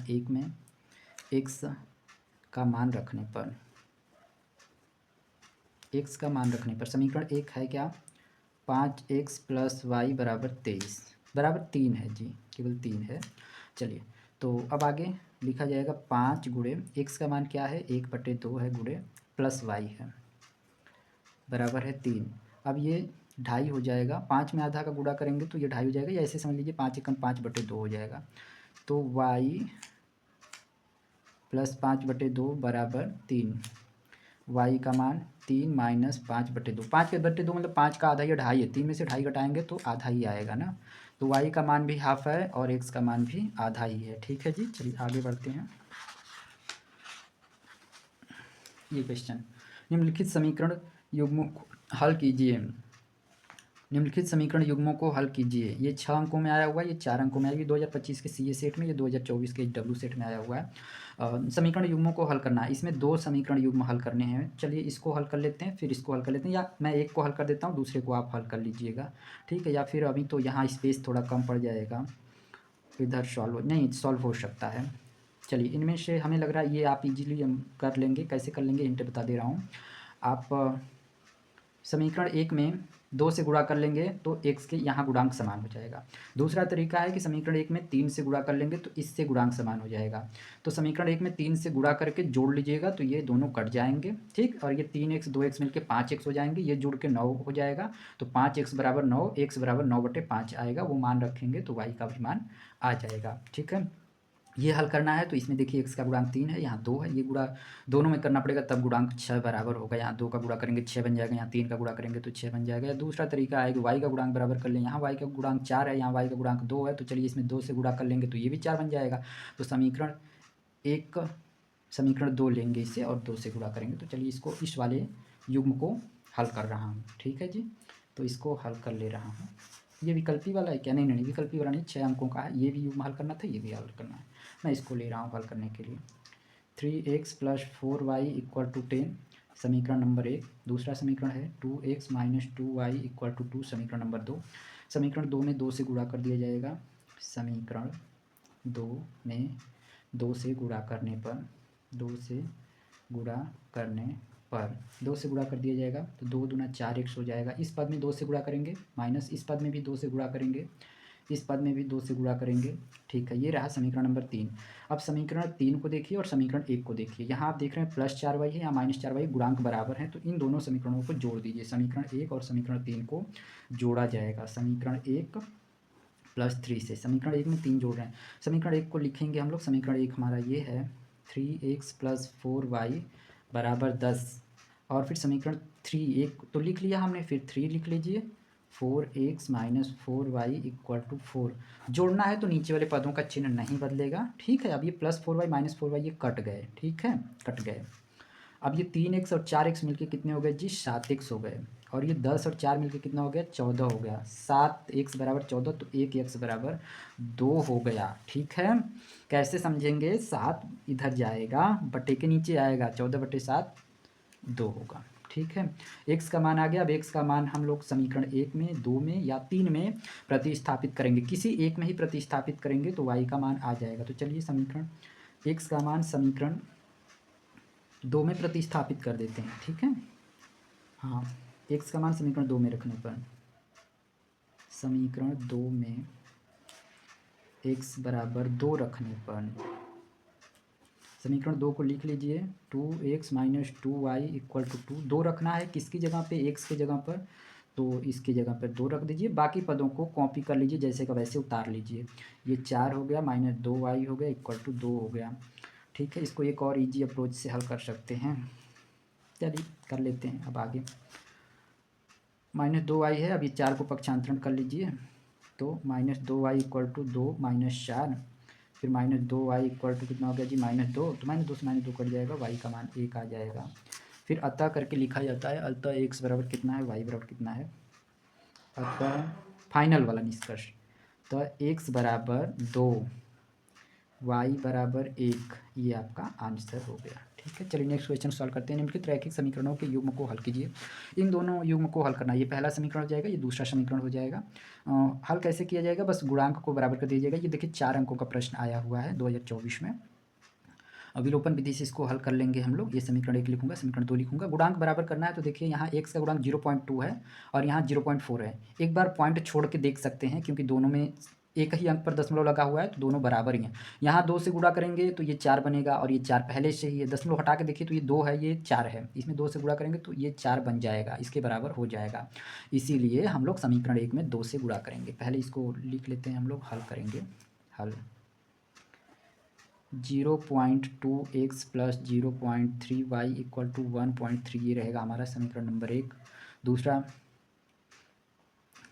1 में x का मान रखने पर एक्स का मान रखने पर समीकरण एक है क्या, 5x + y बराबर 23 बराबर 3 है जी, केवल 3 है। चलिए तो अब आगे लिखा जाएगा 5 गुणे एक्स का मान क्या है 1/2 है गुणे प्लस वाई है बराबर है 3। अब ये 2.5 हो जाएगा, 5 में आधा का गुणा करेंगे तो ये 2.5 हो जाएगा, या ऐसे समझ लीजिए 5 एकम 5/2 हो जाएगा। तो y + 5/2 बराबर 3, y का मान 3 - 5/2, 5/2 मतलब 5 का आधा, ये 2.5 है, 3 में से 2.5 घटाएंगे तो आधा ही आएगा ना। तो y का मान भी हाफ है और x का मान भी आधा ही है। ठीक है जी, चलिए आगे बढ़ते हैं। ये क्वेश्चन, निम्नलिखित समीकरण युग्मों को हल कीजिए। निम्नलिखित समीकरण युग्मों को हल कीजिए। ये 6 अंकों में आया हुआ है, ये 4 अंकों में आया, ये 2025 के सीए सेट में, ये 2024 के डब्ल्यू सेट में आया हुआ है। समीकरण युग्मों को हल करना है, इसमें 2 समीकरण युग्म हल करने हैं। चलिए इसको हल कर लेते हैं, फिर इसको हल कर लेते हैं, या मैं एक को हल कर देता हूँ, दूसरे को आप हल कर लीजिएगा, ठीक है। या फिर अभी तो यहाँ स्पेस थोड़ा कम पड़ जाएगा, इधर सॉल्व नहीं सॉल्व हो सकता है। चलिए इनमें से हमें लग रहा है ये आप इजीली कर लेंगे। कैसे कर लेंगे हिंट बता दे रहा हूँ। आप समीकरण एक में 2 से गुणा कर लेंगे तो x के यहाँ गुणांक समान हो जाएगा। दूसरा तरीका है कि समीकरण एक में 3 से गुणा कर लेंगे तो इससे गुणांक समान हो जाएगा। तो समीकरण एक में 3 से गुणा करके जोड़ लीजिएगा तो ये दोनों कट जाएंगे, ठीक। और ये 3x 2x मिलके 5x हो जाएंगे, ये जुड़ के 9 हो जाएगा। तो 5x बराबर 9, x बराबर 9/5 आएगा, वो मान रखेंगे तो y का भी मान आ जाएगा, ठीक है। ये हल करना है तो इसमें देखिए x का गुणांक 3 है, यहाँ 2 है, ये गुणा दोनों में करना पड़ेगा तब गुणांक 6 बराबर होगा। यहाँ 2 का गुणा करेंगे 6 बन जाएगा, यहाँ 3 का गुणा करेंगे तो 6 बन जाएगा। या दूसरा तरीका है कि y का गुणांक बराबर कर लें, यहाँ y का गुणांक 4 है, यहाँ y का गुणांक 2 है, तो चलिए इसमें 2 से गुणा कर लेंगे तो ये भी 4 बन जाएगा। तो समीकरण 2 लेंगे इससे और 2 से गुणा करेंगे। तो चलिए इसको इस वाले युग्म को हल कर रहा हूँ, ठीक है जी। तो इसको हल कर ले रहा हूँ। ये विकल्पी वाला है क्या, नहीं नहीं विकल्पी वाला नहीं, 6 अंकों का है, ये भी युग्म हल करना था, ये भी हल करना है। मैं इसको ले रहा हूँ हल करने के लिए। 3x + 4y = 10 समीकरण नंबर 1। दूसरा समीकरण है 2x - 2y = 2 समीकरण नंबर 2। समीकरण 2 में 2 से गुणा कर दिया जाएगा। समीकरण 2 में 2 से गुणा करने पर 2 से गुणा करने पर 2 से गुणा कर दिया जाएगा तो 2 दूना 4x हो जाएगा। इस पद में 2 से गुणा करेंगे, माइनस इस पद में भी 2 से गुणा करेंगे, इस पद में भी 2 से गुणा करेंगे, ठीक है। ये रहा समीकरण नंबर 3। अब समीकरण 3 को देखिए और समीकरण 1 को देखिए। यहाँ आप देख रहे हैं +4y है या -4y, गुणांक बराबर हैं, तो इन दोनों समीकरणों को जोड़ दीजिए। समीकरण 1 और समीकरण 3 को जोड़ा जाएगा। समीकरण 1 + 3 से समीकरण 1 में 3 जोड़ रहे हैं। समीकरण 1 को लिखेंगे हम लोग, समीकरण 1 हमारा ये है 3x + 4y बराबर 10। और फिर समीकरण 3 1 तो लिख लिया हमने, फिर 3 लिख लीजिए, 4x - 4y = 4। जोड़ना है तो नीचे वाले पदों का चिन्ह नहीं बदलेगा, ठीक है। अब ये +4y - 4y ये कट गए, ठीक है, कट गए। अब ये 3x और 4x मिलके कितने हो गए जी, 7x हो गए। और ये 10 और 4 मिलके कितना हो गया, 14 हो गया। 7x बराबर 14, तो 1x बराबर 2 हो गया, ठीक है। कैसे समझेंगे, 7 इधर जाएगा, बटे के नीचे आएगा, 14/7 2 होगा, ठीक है। x का मान आ गया। अब x का मान हम लोग समीकरण 1 में, 2 में या 3 में प्रतिस्थापित करेंगे, किसी एक में ही प्रतिस्थापित करेंगे तो y का मान आ जाएगा। तो चलिए समीकरण x का मान समीकरण 2 में प्रतिस्थापित कर देते हैं, ठीक है। हाँ, x का मान समीकरण 2 में रखने पर, समीकरण 2 में x बराबर 2 रखने पर समीकरण 2 को लिख लीजिए, 2x - 2y = 2। 2 रखना है किसकी जगह पे, x की जगह पर, तो इसकी जगह पर 2 रख दीजिए। बाकी पदों को कॉपी कर लीजिए, जैसे का वैसे उतार लीजिए। ये 4 हो गया, -2y हो गया, = 2 हो गया, ठीक है। इसको एक और इजी अप्रोच से हल कर सकते हैं, चलिए कर लेते हैं। अब आगे -2y है, अभी 4 को पक्षांतरण कर लीजिए, तो -2y = 2 - 4, फिर -2y = कितना हो गया जी, -2, तो -2 से -2 कट जाएगा, y का मान 1 आ जाएगा। फिर अतः करके लिखा जाता है, अतः x बराबर कितना है, y बराबर कितना है, अतः फाइनल वाला निष्कर्ष, तो x बराबर 2, y बराबर 1, ये आपका आंसर हो गया, ठीक है। चलिए नेक्स्ट क्वेश्चन सॉल्व करते हैं। निम्नलिखित रैखिक समीकरणों के युग्म को हल कीजिए। इन दोनों युग्म को हल करना, ये पहला समीकरण हो जाएगा, ये दूसरा समीकरण हो जाएगा। हल कैसे किया जाएगा, बस गुणांक को बराबर कर दीजिएगा। ये देखिए 4 अंकों का प्रश्न आया हुआ है 2024 में। विलोपन विधि से इसको हल कर लेंगे हम लोग। ये समीकरण 1 लिखूंगा, समीकरण 2 लिखूंगा। गुणांक बराबर करना है तो देखिए यहाँ x का गुणांक 0.2 है और यहाँ 0.4 है। एक बार पॉइंट छोड़ के देख सकते हैं क्योंकि दोनों में एक ही अंक पर दशमलव लगा हुआ है तो दोनों बराबर ही हैं। यहाँ 2 से गुणा करेंगे तो ये 4 बनेगा और ये 4 पहले से ही है। दशमलव हटा के देखिए तो ये 2 है, ये 4 है। इसमें 2 से गुणा करेंगे तो ये 4 बन जाएगा, इसके बराबर हो जाएगा। इसीलिए हम लोग समीकरण 1 में 2 से गुणा करेंगे। पहले इसको लिख लेते हैं, हम लोग हल करेंगे। हल 0.2x plus 0.3y equal to 1.3, ये रहेगा हमारा समीकरण नंबर 1।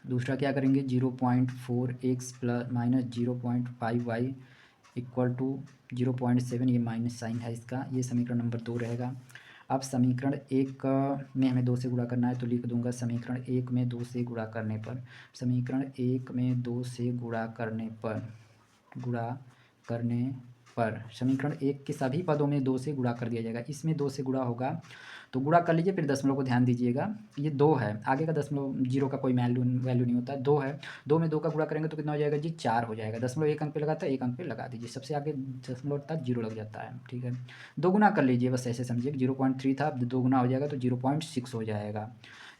दूसरा क्या करेंगे, 0.4x plus minus 0.5y equal to 0.7, ये माइनस साइन है इसका, ये समीकरण नंबर 2 रहेगा। अब समीकरण 1 में हमें 2 से गुणा करना है तो लिख दूंगा समीकरण 1 में 2 से गुणा करने पर, समीकरण 1 में 2 से गुणा करने पर समीकरण 1 के सभी पदों में 2 से गुणा कर दिया जाएगा। इसमें 2 से गुणा होगा तो गुणा कर लीजिए, फिर दशमलव को ध्यान दीजिएगा। ये 2 है, आगे का दशमलव जीरो का कोई वैल्यू नहीं होता है। 2 है, 2 में 2 का गुणा करेंगे तो कितना हो जाएगा जी, 4 हो जाएगा। दशमलव 1 अंक पे लगाता है, 1 अंक पे लगा दीजिए, सबसे आगे दशमलव था 0 लग जाता है, ठीक है। 2 गुना कर लीजिए, बस ऐसे समझिए। 0.3 था, 2 गुना हो जाएगा तो 0.6 हो जाएगा।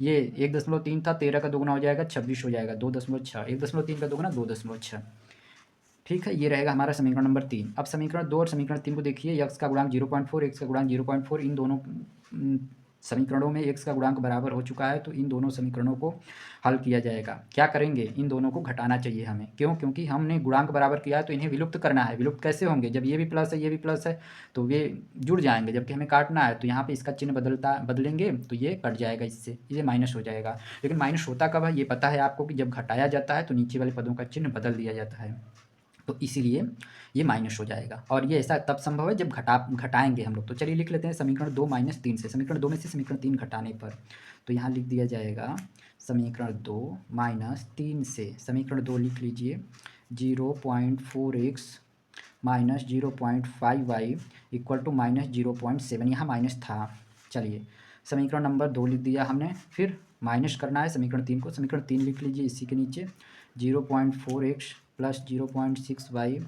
ये 1.3 था, 13 का 2 गुना हो जाएगा 26 हो जाएगा, 2.6। 1.3 का 2 गुना 2.6, ठीक है। ये रहेगा हमारा समीकरण नंबर 3। अब समीकरण 2 और समीकरण 3 को देखिए, x का गुणांक 0.4, x का गुणांक 0.4, इन दोनों समीकरणों में x का गुणांक बराबर हो चुका है तो इन दोनों समीकरणों को हल किया जाएगा। क्या करेंगे, इन दोनों को घटाना चाहिए हमें, क्यों, क्योंकि हमने गुणांक बराबर किया है तो इन्हें विलुप्त करना है। विलुप्त कैसे होंगे, जब ये भी प्लस है ये भी प्लस है तो ये जुड़ जाएंगे, जबकि हमें काटना है तो यहाँ पे इसका चिन्ह बदलेंगे तो ये कट जाएगा, इससे ये माइनस हो जाएगा। लेकिन माइनस होता कब है, ये पता है आपको कि जब घटाया जाता है तो नीचे वाले पदों का चिन्ह बदल दिया जाता है, तो इसीलिए ये माइनस हो जाएगा। और ये ऐसा तब संभव है जब घटाएंगे हम लोग। तो चलिए लिख लेते हैं समीकरण 2 माइनस 3 से, समीकरण 2 में से समीकरण 3 घटाने पर, तो यहाँ लिख दिया जाएगा समीकरण 2 माइनस 3 से। समीकरण 2 लिख लीजिए, 0.4x minus 0.5y equal to minus 0.7, यहाँ माइनस था। चलिए समीकरण नंबर 2 लिख दिया हमने, फिर माइनस करना है समीकरण 3 को। समीकरण 3 लिख लीजिए इसी के नीचे, 0.4x plus 0.6y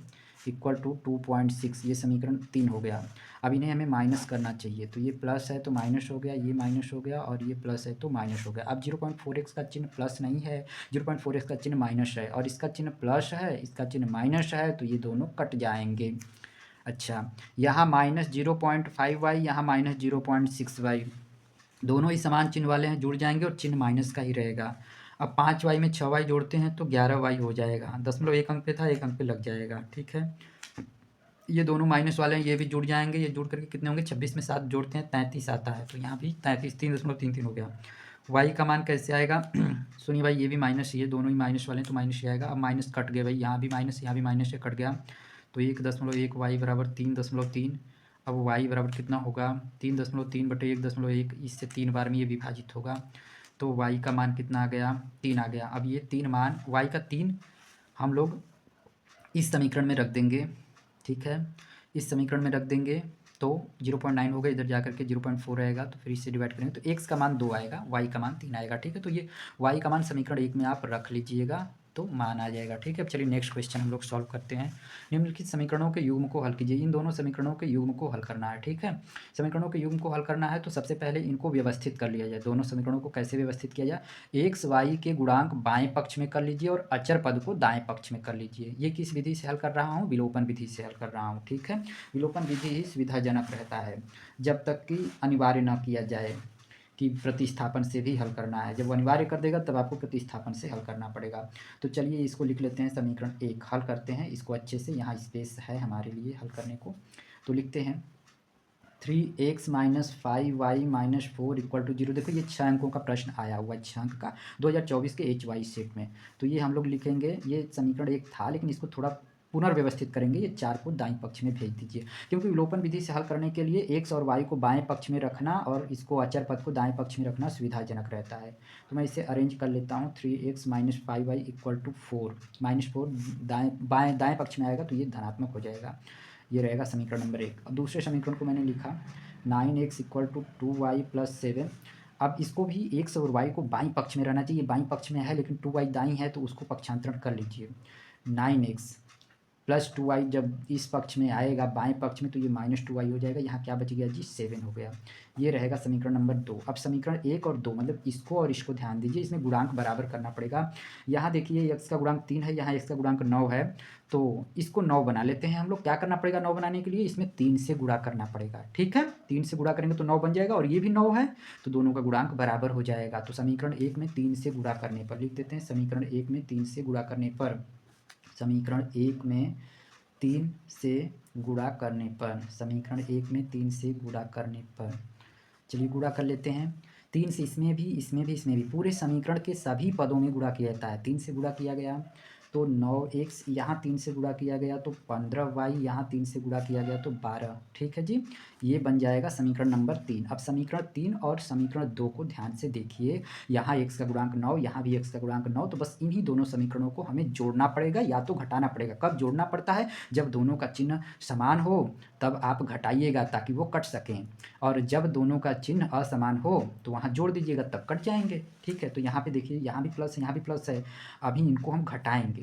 equal to 2.6, ये समीकरण 3 हो गया। अब इन्हें हमें माइनस करना चाहिए, तो ये प्लस है तो माइनस हो गया, ये माइनस हो गया और ये प्लस है तो माइनस हो गया। अब 0.4x का चिन्ह प्लस नहीं है, 0.4x का चिन्ह माइनस है और इसका चिन्ह प्लस है, इसका चिन्ह माइनस है, तो ये दोनों कट जाएंगे। अच्छा, यहाँ माइनस 0.5y, यहाँ माइनस 0.6y, दोनों ही समान चिन्ह वाले हैं, जुड़ जाएंगे और चिन्ह माइनस का ही रहेगा। अब 5y में 6y जोड़ते हैं तो 11y हो जाएगा। दशमलव 1 अंक पे था, 1 अंक पे लग जाएगा, ठीक है। ये दोनों माइनस वाले हैं, ये भी जुड़ जाएंगे, ये जुड़ करके कितने होंगे, 26 में 7 जोड़ते हैं 33 आता है, तो यहाँ भी 33, 3.33 हो गया। y का मान कैसे आएगा सुनिए भाई, ये भी माइनस ही है, दोनों ही माइनस वाले हैं तो माइनस ही आएगा। अब माइनस कट गए भाई, यहाँ भी माइनस, यहाँ भी माइनस से कट गया, तो 1.1 y बराबर 3.3। अब y बराबर कितना होगा, 3.3 बटे 1.1, इससे 3 बार में ये विभाजित होगा, तो y का मान कितना आ गया, 3 आ गया। अब ये 3 मान, y का 3 हम लोग इस समीकरण में रख देंगे, ठीक है, इस समीकरण में रख देंगे तो 0.9 होगा, इधर जाकर के 0.4 रहेगा, तो फिर इससे डिवाइड करेंगे तो x का मान 2 आएगा, y का मान 3 आएगा, ठीक है। तो ये y का मान समीकरण 1 में आप रख लीजिएगा तो मान आ जाएगा, ठीक है। अब चलिए नेक्स्ट क्वेश्चन हम लोग सॉल्व करते हैं। निम्नलिखित समीकरणों के युग्म को हल कीजिए, इन दोनों समीकरणों के युग्म को हल करना है, ठीक है। समीकरणों के युग्म को हल करना है तो सबसे पहले इनको व्यवस्थित कर लिया जाए। दोनों समीकरणों को कैसे व्यवस्थित किया जाए, एक्स वाई के गुणांक बाएं पक्ष में कर लीजिए और अचर पद को दाएं पक्ष में कर लीजिए। ये किस विधि से हल कर रहा हूँ, विलोपन विधि से हल कर रहा हूँ, ठीक है। विलोपन विधि ही सुविधाजनक रहता है जब तक कि अनिवार्य न किया जाए कि प्रतिस्थापन से भी हल करना है। जब वो अनिवार्य कर देगा तब आपको प्रतिस्थापन से हल करना पड़ेगा। तो चलिए इसको लिख लेते हैं, समीकरण 1 हल करते हैं इसको अच्छे से, यहाँ स्पेस है हमारे लिए हल करने को। तो लिखते हैं 3x minus 5y minus 4 equal to 0। देखो ये 6 अंकों का प्रश्न आया हुआ है, 6 अंक का, 2024 के HY सेट में। तो ये हम लोग लिखेंगे, ये समीकरण 1 था लेकिन इसको थोड़ा पुनर्व्यवस्थित करेंगे, ये 4 को दाईं पक्ष में भेज दीजिए, क्योंकि विलोपन विधि से हल करने के लिए x और y को बाएं पक्ष में रखना और इसको अचर पद को दाएं पक्ष में रखना सुविधाजनक रहता है। तो मैं इसे अरेंज कर लेता हूँ, 3x minus 5y equal to 4, -4 दाएं पक्ष में आएगा तो ये धनात्मक हो जाएगा, ये रहेगा समीकरण नंबर 1। अब दूसरे समीकरण को मैंने लिखा 9x equal to 2y plus 7। अब इसको भी x और y को बाईं पक्ष में रहना चाहिए, बाईं पक्ष में है लेकिन 2y दाईं है तो उसको पक्षांतरण कर लीजिए। 9x +2y जब इस पक्ष में आएगा बाएं पक्ष में तो ये -2y हो जाएगा। यहाँ क्या बच गया जी 7 हो गया। ये रहेगा समीकरण नंबर 2। अब समीकरण 1 और 2 मतलब इसको और इसको ध्यान दीजिए, इसमें गुणांक बराबर करना पड़ेगा। यहाँ देखिए x का गुणांक 3 है, यहाँ x का गुणांक 9 है, तो इसको 9 बना लेते हैं हम लोग। क्या करना पड़ेगा 9 बनाने के लिए, इसमें 3 से गुणा करना पड़ेगा। ठीक है, 3 से गुणा करेंगे तो 9 बन जाएगा और ये भी 9 है, तो दोनों का गुणांक बराबर हो जाएगा। तो समीकरण 1 में 3 से गुणा करने पर लिख देते हैं, समीकरण 1 में 3 से गुणा करने पर, समीकरण 1 में 3 से गुणा करने पर, समीकरण 1 में 3 से गुणा करने पर, चलिए गुणा कर लेते हैं। 3 से इसमें भी, इसमें भी, इसमें भी, पूरे समीकरण के सभी पदों में गुणा किया जाता है। 3 से गुणा किया गया तो 9x, यहाँ 3 से गुणा किया गया तो 15y, यहाँ 3 से गुणा किया गया तो 12। ठीक है जी, ये बन जाएगा समीकरण नंबर 3। अब समीकरण 3 और समीकरण 2 को ध्यान से देखिए, यहाँ x का गुणांक 9, यहाँ भी x का गुणांक 9, तो बस इन्हीं दोनों समीकरणों को हमें जोड़ना पड़ेगा या तो घटाना पड़ेगा। कब जोड़ना पड़ता है, जब दोनों का चिन्ह समान हो तब आप घटाइएगा ताकि वो कट सकें, और जब दोनों का चिन्ह असमान हो तो वहाँ जोड़ दीजिएगा तब कट जाएंगे। ठीक है, तो यहाँ पे देखिए यहाँ भी प्लस है, यहाँ भी प्लस है। अभी इनको हम घटाएंगे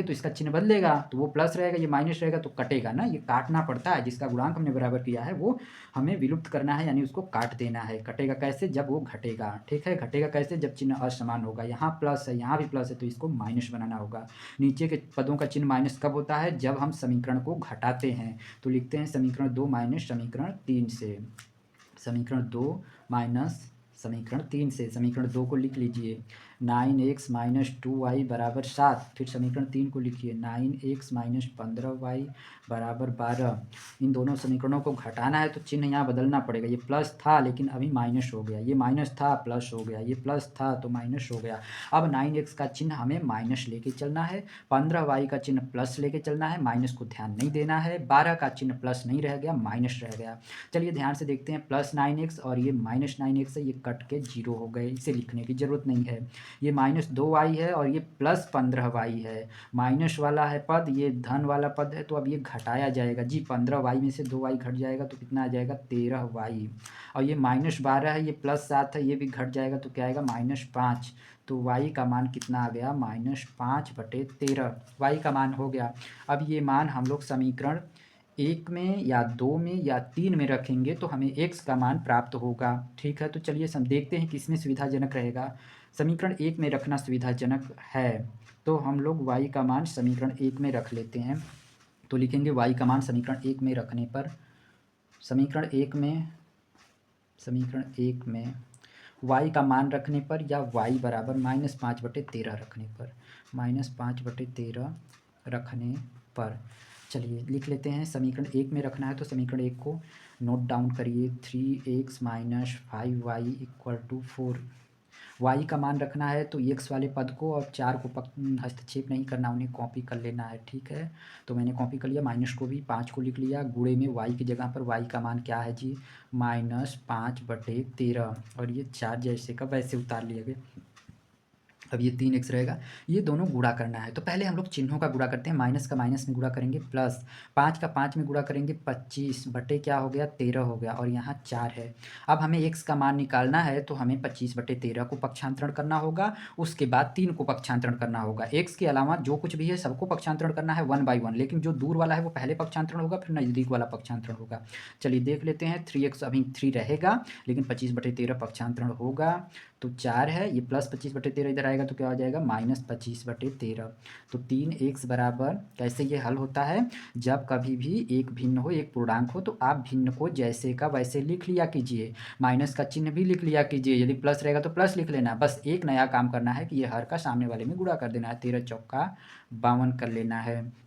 तो इसका चिन्ह बदलेगा, तो वो प्लस रहेगा, ये माइनस रहेगा, तो कटेगा ना, ये काटना पड़ता है। जिसका गुणांक हमने बराबर किया है वो हमें विलुप्त करना है, यानी उसको काट देना है। कटेगा कैसे, जब वो घटेगा। ठीक है, घटेगा कैसे, जब चिन्ह असमान होगा। यहाँ प्लस है, यहाँ भी प्लस है, तो इसको माइनस बनाना होगा। नीचे के पदों का चिन्ह माइनस कब होता है, जब हम समीकरण को घटाते हैं। तो लिखते हैं समीकरण 2 माइनस समीकरण 3 से, समीकरण 2 माइनस समीकरण 3 से। समीकरण 2 को लिख लीजिए, 9x माइनस 2y बराबर 7। फिर समीकरण 3 को लिखिए, 9x माइनस 15y बराबर 12। इन दोनों समीकरणों को घटाना है तो चिन्ह यहाँ बदलना पड़ेगा। ये प्लस था लेकिन अभी माइनस हो गया, ये माइनस था प्लस हो गया, ये प्लस था तो माइनस हो गया। अब 9x का चिन्ह हमें माइनस लेके चलना है, 15y का चिन्ह प्लस लेके चलना है, माइनस को ध्यान नहीं देना है। 12 का चिन्ह प्लस नहीं रह गया, माइनस रह गया। चलिए ध्यान से देखते हैं, प्लस 9x और ये माइनस 9x है, ये कट के 0 हो गए, इसे लिखने की ज़रूरत नहीं है। ये माइनस 2y है और ये प्लस 15y है। माइनस वाला है पद, ये धन वाला पद है, तो अब ये घटाया जाएगा जी। 15y में से 2y घट जाएगा तो कितना आ जाएगा 13y। और ये माइनस 12 है, ये प्लस 7 है, ये भी घट जाएगा तो क्या आएगा -5। तो y का मान कितना आ गया, -5/13 y का मान हो गया। अब ये मान हम लोग समीकरण 1 में या 2 में या 3 में रखेंगे तो हमें x का मान प्राप्त होगा। ठीक है, तो चलिए हम देखते हैं किसमें सुविधाजनक रहेगा। समीकरण 1 में रखना सुविधाजनक है, तो हम लोग y का मान समीकरण 1 में रख लेते हैं। तो लिखेंगे y का मान समीकरण 1 में रखने पर, समीकरण 1 में y का मान रखने पर, या y बराबर -5/13 रखने पर, -5/13 रखने पर, चलिए लिख लेते हैं। समीकरण 1 में रखना है तो समीकरण 1 को नोट डाउन करिए, 3x minus 5y equal to 4। y का मान रखना है तो x वाले पद को और 4 को हस्तक्षेप नहीं करना, उन्हें कॉपी कर लेना है। ठीक है, तो मैंने कॉपी कर लिया, माइनस को भी 5 को लिख लिया, गुणे में y की जगह पर y का मान क्या है जी, -5/13, और ये 4 जैसे का वैसे उतार लिया गया। अब ये 3x रहेगा, ये दोनों गुणा करना है। तो पहले हम लोग चिन्हों का गुणा करते हैं, माइनस का माइनस में गुणा करेंगे प्लस, 5 का 5 में गुणा करेंगे 25 बटे क्या हो गया 13 हो गया, और यहाँ 4 है। अब हमें x का मान निकालना है तो हमें 25/13 को पक्षांतरण करना होगा, उसके बाद 3 को पक्षांतरण करना होगा। x के अलावा जो कुछ भी है सबको पक्षांतरण करना है 1 बाई 1, लेकिन जो दूर वाला है वो पहले पक्षांतरण होगा, फिर नज़दीक वाला पक्षांतरण होगा। चलिए देख लेते हैं, 3x अभी 3 रहेगा लेकिन 25/13 पक्षांतरण होगा तो 4 है, ये प्लस 25/13 इधर आएगा तो क्या हो जाएगा -25/13। तो 3x बराबर, कैसे ये हल होता है, जब कभी भी एक भिन्न हो, एक पूर्णांक हो, तो आप भिन्न को जैसे का वैसे लिख लिया कीजिए, माइनस का चिन्ह भी लिख लिया कीजिए, यदि प्लस रहेगा तो प्लस लिख लेना। बस एक नया काम करना है कि ये हर का सामने वाले में गुणा कर देना है, 13 चौका 52 कर लेना है।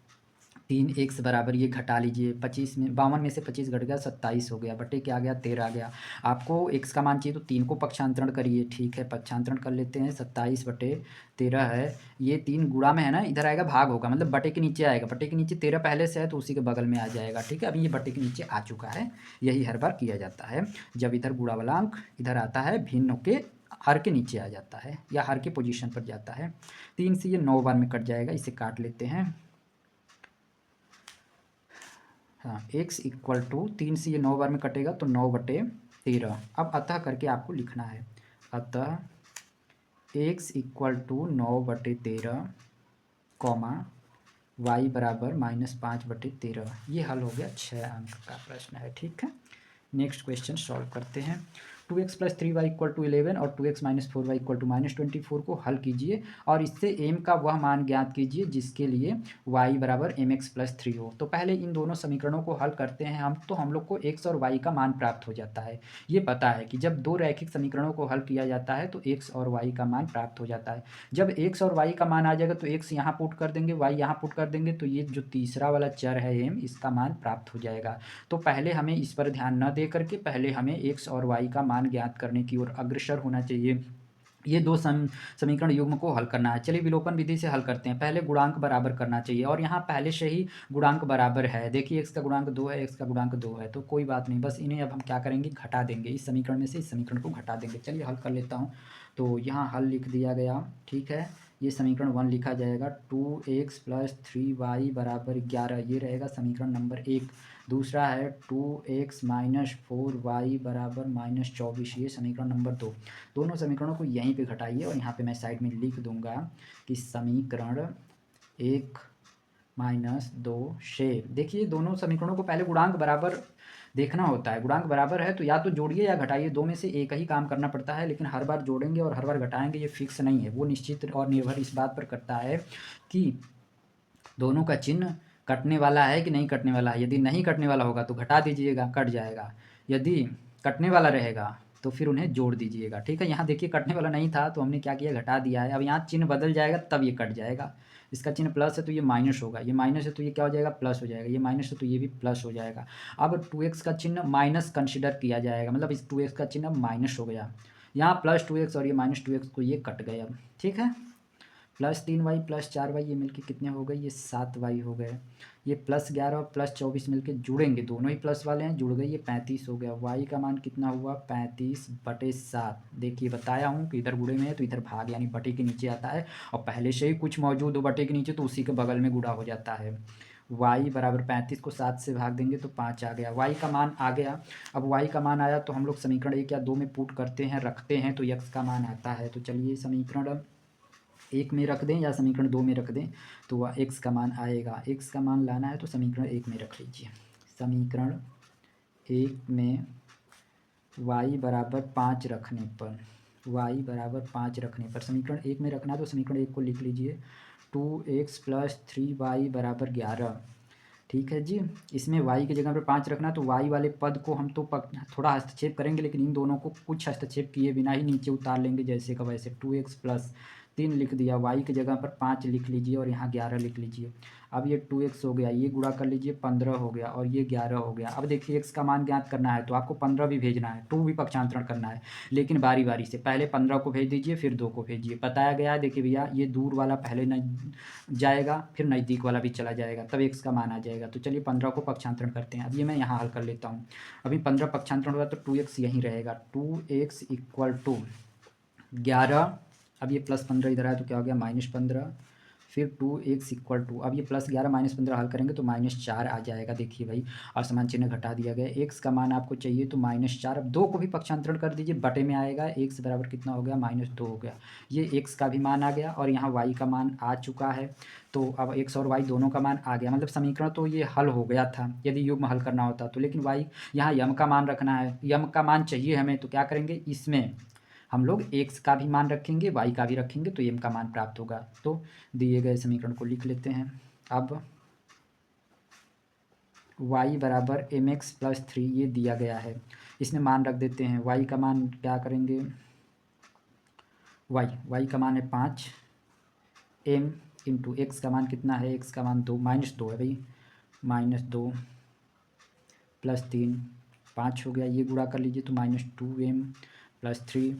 3x बराबर, ये घटा लीजिए, 25 में 52 में से 25 घट गया 27 हो गया, बटे क्या आ गया 13 आ गया। आपको x का मान चाहिए तो 3 को पक्षांतरण करिए। ठीक है, पक्षांतरण कर लेते हैं, 27/13 है, ये 3 गुणा में है ना, इधर आएगा भाग होगा, मतलब बटे के नीचे आएगा, बटे के नीचे 13 पहले से है तो उसी के बगल में आ जाएगा। ठीक है, अभी ये बटे के नीचे आ चुका है, यही हर बार किया जाता है, जब इधर गुणा वाला अंक इधर आता है, भिन्न के हर के नीचे आ जाता है या हर के पोजीशन पर जाता है। 3 से ये 9 बार में कट जाएगा, इसे काट लेते हैं। हाँ, x इक्वल टू 3 से ये 9 बार में कटेगा तो 9/13। अब अतः करके आपको लिखना है, अतः x equal to 9/13 comma y बराबर -5/13। ये हल हो गया 6 अंक का प्रश्न है। ठीक है, नेक्स्ट क्वेश्चन सॉल्व करते हैं। 2x + 3y = 11 और 2x - 4y = -24 को हल कीजिए और इससे m का वह मान ज्ञात कीजिए जिसके लिए y बराबर mx + 3 हो। तो पहले इन दोनों समीकरणों को हल करते हैं हम लोग को x और y का मान प्राप्त हो जाता है। ये पता है कि जब दो रैखिक समीकरणों को हल किया जाता है तो x और y का मान प्राप्त हो जाता है। जब x और y का मान आ जाएगा तो x यहाँ पुट कर देंगे, y यहाँ पुट कर देंगे, तो ये जो तीसरा वाला चर है m, इसका मान प्राप्त हो जाएगा। तो पहले हमें इस पर ध्यान न दे करके पहले हमें x और y का मान ज्ञात करने की ओर अग्रसर होना चाहिए। ये दो समीकरण युग्म को हल करना है। चलिए विलोपन विधि से हल करते हैं। पहले गुणांक बराबर करना चाहिए और यहाँ पहले से ही गुणांक बराबर है। देखिए x का गुणांक 2 है, x का गुणांक 2 है, तो कोई बात नहीं, बस इन्हें अब हम क्या करेंगे, घटा देंगे। इस समीकरण में से इस समीकरण को घटा देंगे। चलिए हल कर लेता हूँ। तो यहाँ हल लिख दिया गया। ठीक है, ये समीकरण 1 लिखा जाएगा। 2x + 3y = 11, ये रहेगा समीकरण नंबर 1। दूसरा है 2x - 4y = -24, ये समीकरण नंबर 2। दोनों समीकरणों को यहीं पे घटाइए और यहाँ पे मैं साइड में लिख दूंगा कि समीकरण 1 - 2 से, देखिए दोनों समीकरणों को पहले गुणांक बराबर देखना होता है। गुणांक बराबर है तो या तो जोड़िए या घटाइए, दो में से एक ही काम करना पड़ता है, लेकिन हर बार जोड़ेंगे और हर बार घटाएंगे ये फिक्स नहीं है। वो निश्चित और निर्भर इस बात पर करता है कि दोनों का चिन्ह कटने वाला है कि नहीं कटने वाला है। यदि नहीं कटने वाला होगा तो घटा दीजिएगा, कट जाएगा। यदि कटने वाला रहेगा तो फिर उन्हें जोड़ दीजिएगा। ठीक है, यहाँ देखिए कटने वाला नहीं था तो हमने क्या किया, घटा दिया है। अब यहाँ चिन्ह बदल जाएगा तब ये कट जाएगा। इसका चिन्ह प्लस है तो ये माइनस होगा, ये माइनस है तो ये क्या हो जाएगा, प्लस हो जाएगा, ये माइनस है तो ये भी प्लस हो जाएगा। अब 2x का चिन्ह माइनस कंसिडर किया जाएगा, मतलब इस 2x का चिन्ह माइनस हो गया। यहाँ +2x और ये -2x को ये कट गए अब। ठीक है, +3y + 4y ये मिलके कितने हो गए, ये 7y हो गए। ये +11 और +24 मिलके जुड़ेंगे, दोनों ही प्लस वाले हैं, जुड़ गए, ये 35 हो गया। y का मान कितना हुआ, 35/7। देखिए बताया हूँ कि इधर गुणे में है तो इधर भाग यानी बटे के नीचे आता है, और पहले से ही कुछ मौजूद हो बटे के नीचे तो उसी के बगल में गुणा हो जाता है। y बराबर 35 को 7 से भाग देंगे तो 5 आ गया, y का मान आ गया। अब y का मान आया तो हम लोग समीकरण 1 या 2 में पुट करते हैं, रखते हैं तो x का मान आता है। तो चलिए समीकरण 1 में रख दें या समीकरण 2 में रख दें तो वह x का मान आएगा। x का मान लाना है तो समीकरण 1 में रख लीजिए। समीकरण 1 में y बराबर 5 रखने पर, y बराबर 5 रखने पर, समीकरण 1 में रखना है तो समीकरण 1 को लिख लीजिए। 2x + 3y = 11। ठीक है जी, इसमें y की जगह पर 5 रखना, तो y वाले पद को हम तो थोड़ा हस्तक्षेप करेंगे, लेकिन इन दोनों को कुछ हस्तक्षेप किए बिना ही नीचे उतार लेंगे जैसे का वैसे। 2x + 3 लिख दिया, y की जगह पर 5 लिख लीजिए और यहाँ 11 लिख लीजिए। अब ये 2x हो गया, ये गुणा कर लीजिए, 15 हो गया, और ये 11 हो गया। अब देखिए x का मान ज्ञात करना है तो आपको 15 भी भेजना है, 2 भी पक्षांतरण करना है, लेकिन बारी बारी से पहले 15 को भेज दीजिए फिर 2 को भेजिए। बताया गया है, देखिए भैया ये दूर वाला पहले न जाएगा फिर नज़दीक वाला भी चला जाएगा, तब x का मान आ जाएगा। तो चलिए 15 को पक्षांतरण करते हैं। अब ये मैं यहाँ हल कर लेता हूँ। अभी 15 पक्षांतरण होगा तो 2x यहीं रहेगा। 2x = 11, अब ये +15 इधर आया तो क्या हो गया, -15, फिर 2x = अब ये +11 -15 हल करेंगे तो -4 आ जाएगा। देखिए भाई, और समान चिन्ह घटा दिया गया। x का मान आपको चाहिए तो -4, अब 2 को भी पक्षांतरण कर दीजिए, बटे में आएगा, x बराबर कितना हो गया, -2 हो गया। ये x का भी मान आ गया और यहाँ y का मान आ चुका है। तो अब x और y दोनों का मान आ गया, मतलब समीकरण तो ये हल हो गया था यदि युग्म हल करना होता तो। लेकिन y यहाँ यम का मान रखना है, यम का मान चाहिए हमें, तो क्या करेंगे, इसमें हम लोग x का भी मान रखेंगे, y का भी रखेंगे, तो m का मान प्राप्त होगा। तो दिए गए समीकरण को लिख लेते हैं। अब y बराबर mx + 3 ये दिया गया है, इसमें मान रख देते हैं। y का मान क्या करेंगे, y का मान है 5, m इंटू x का मान कितना है, x का मान 2 -2 है भाई, -2 + 3 5 हो गया, ये गुणा कर लीजिए तो -2m + 3।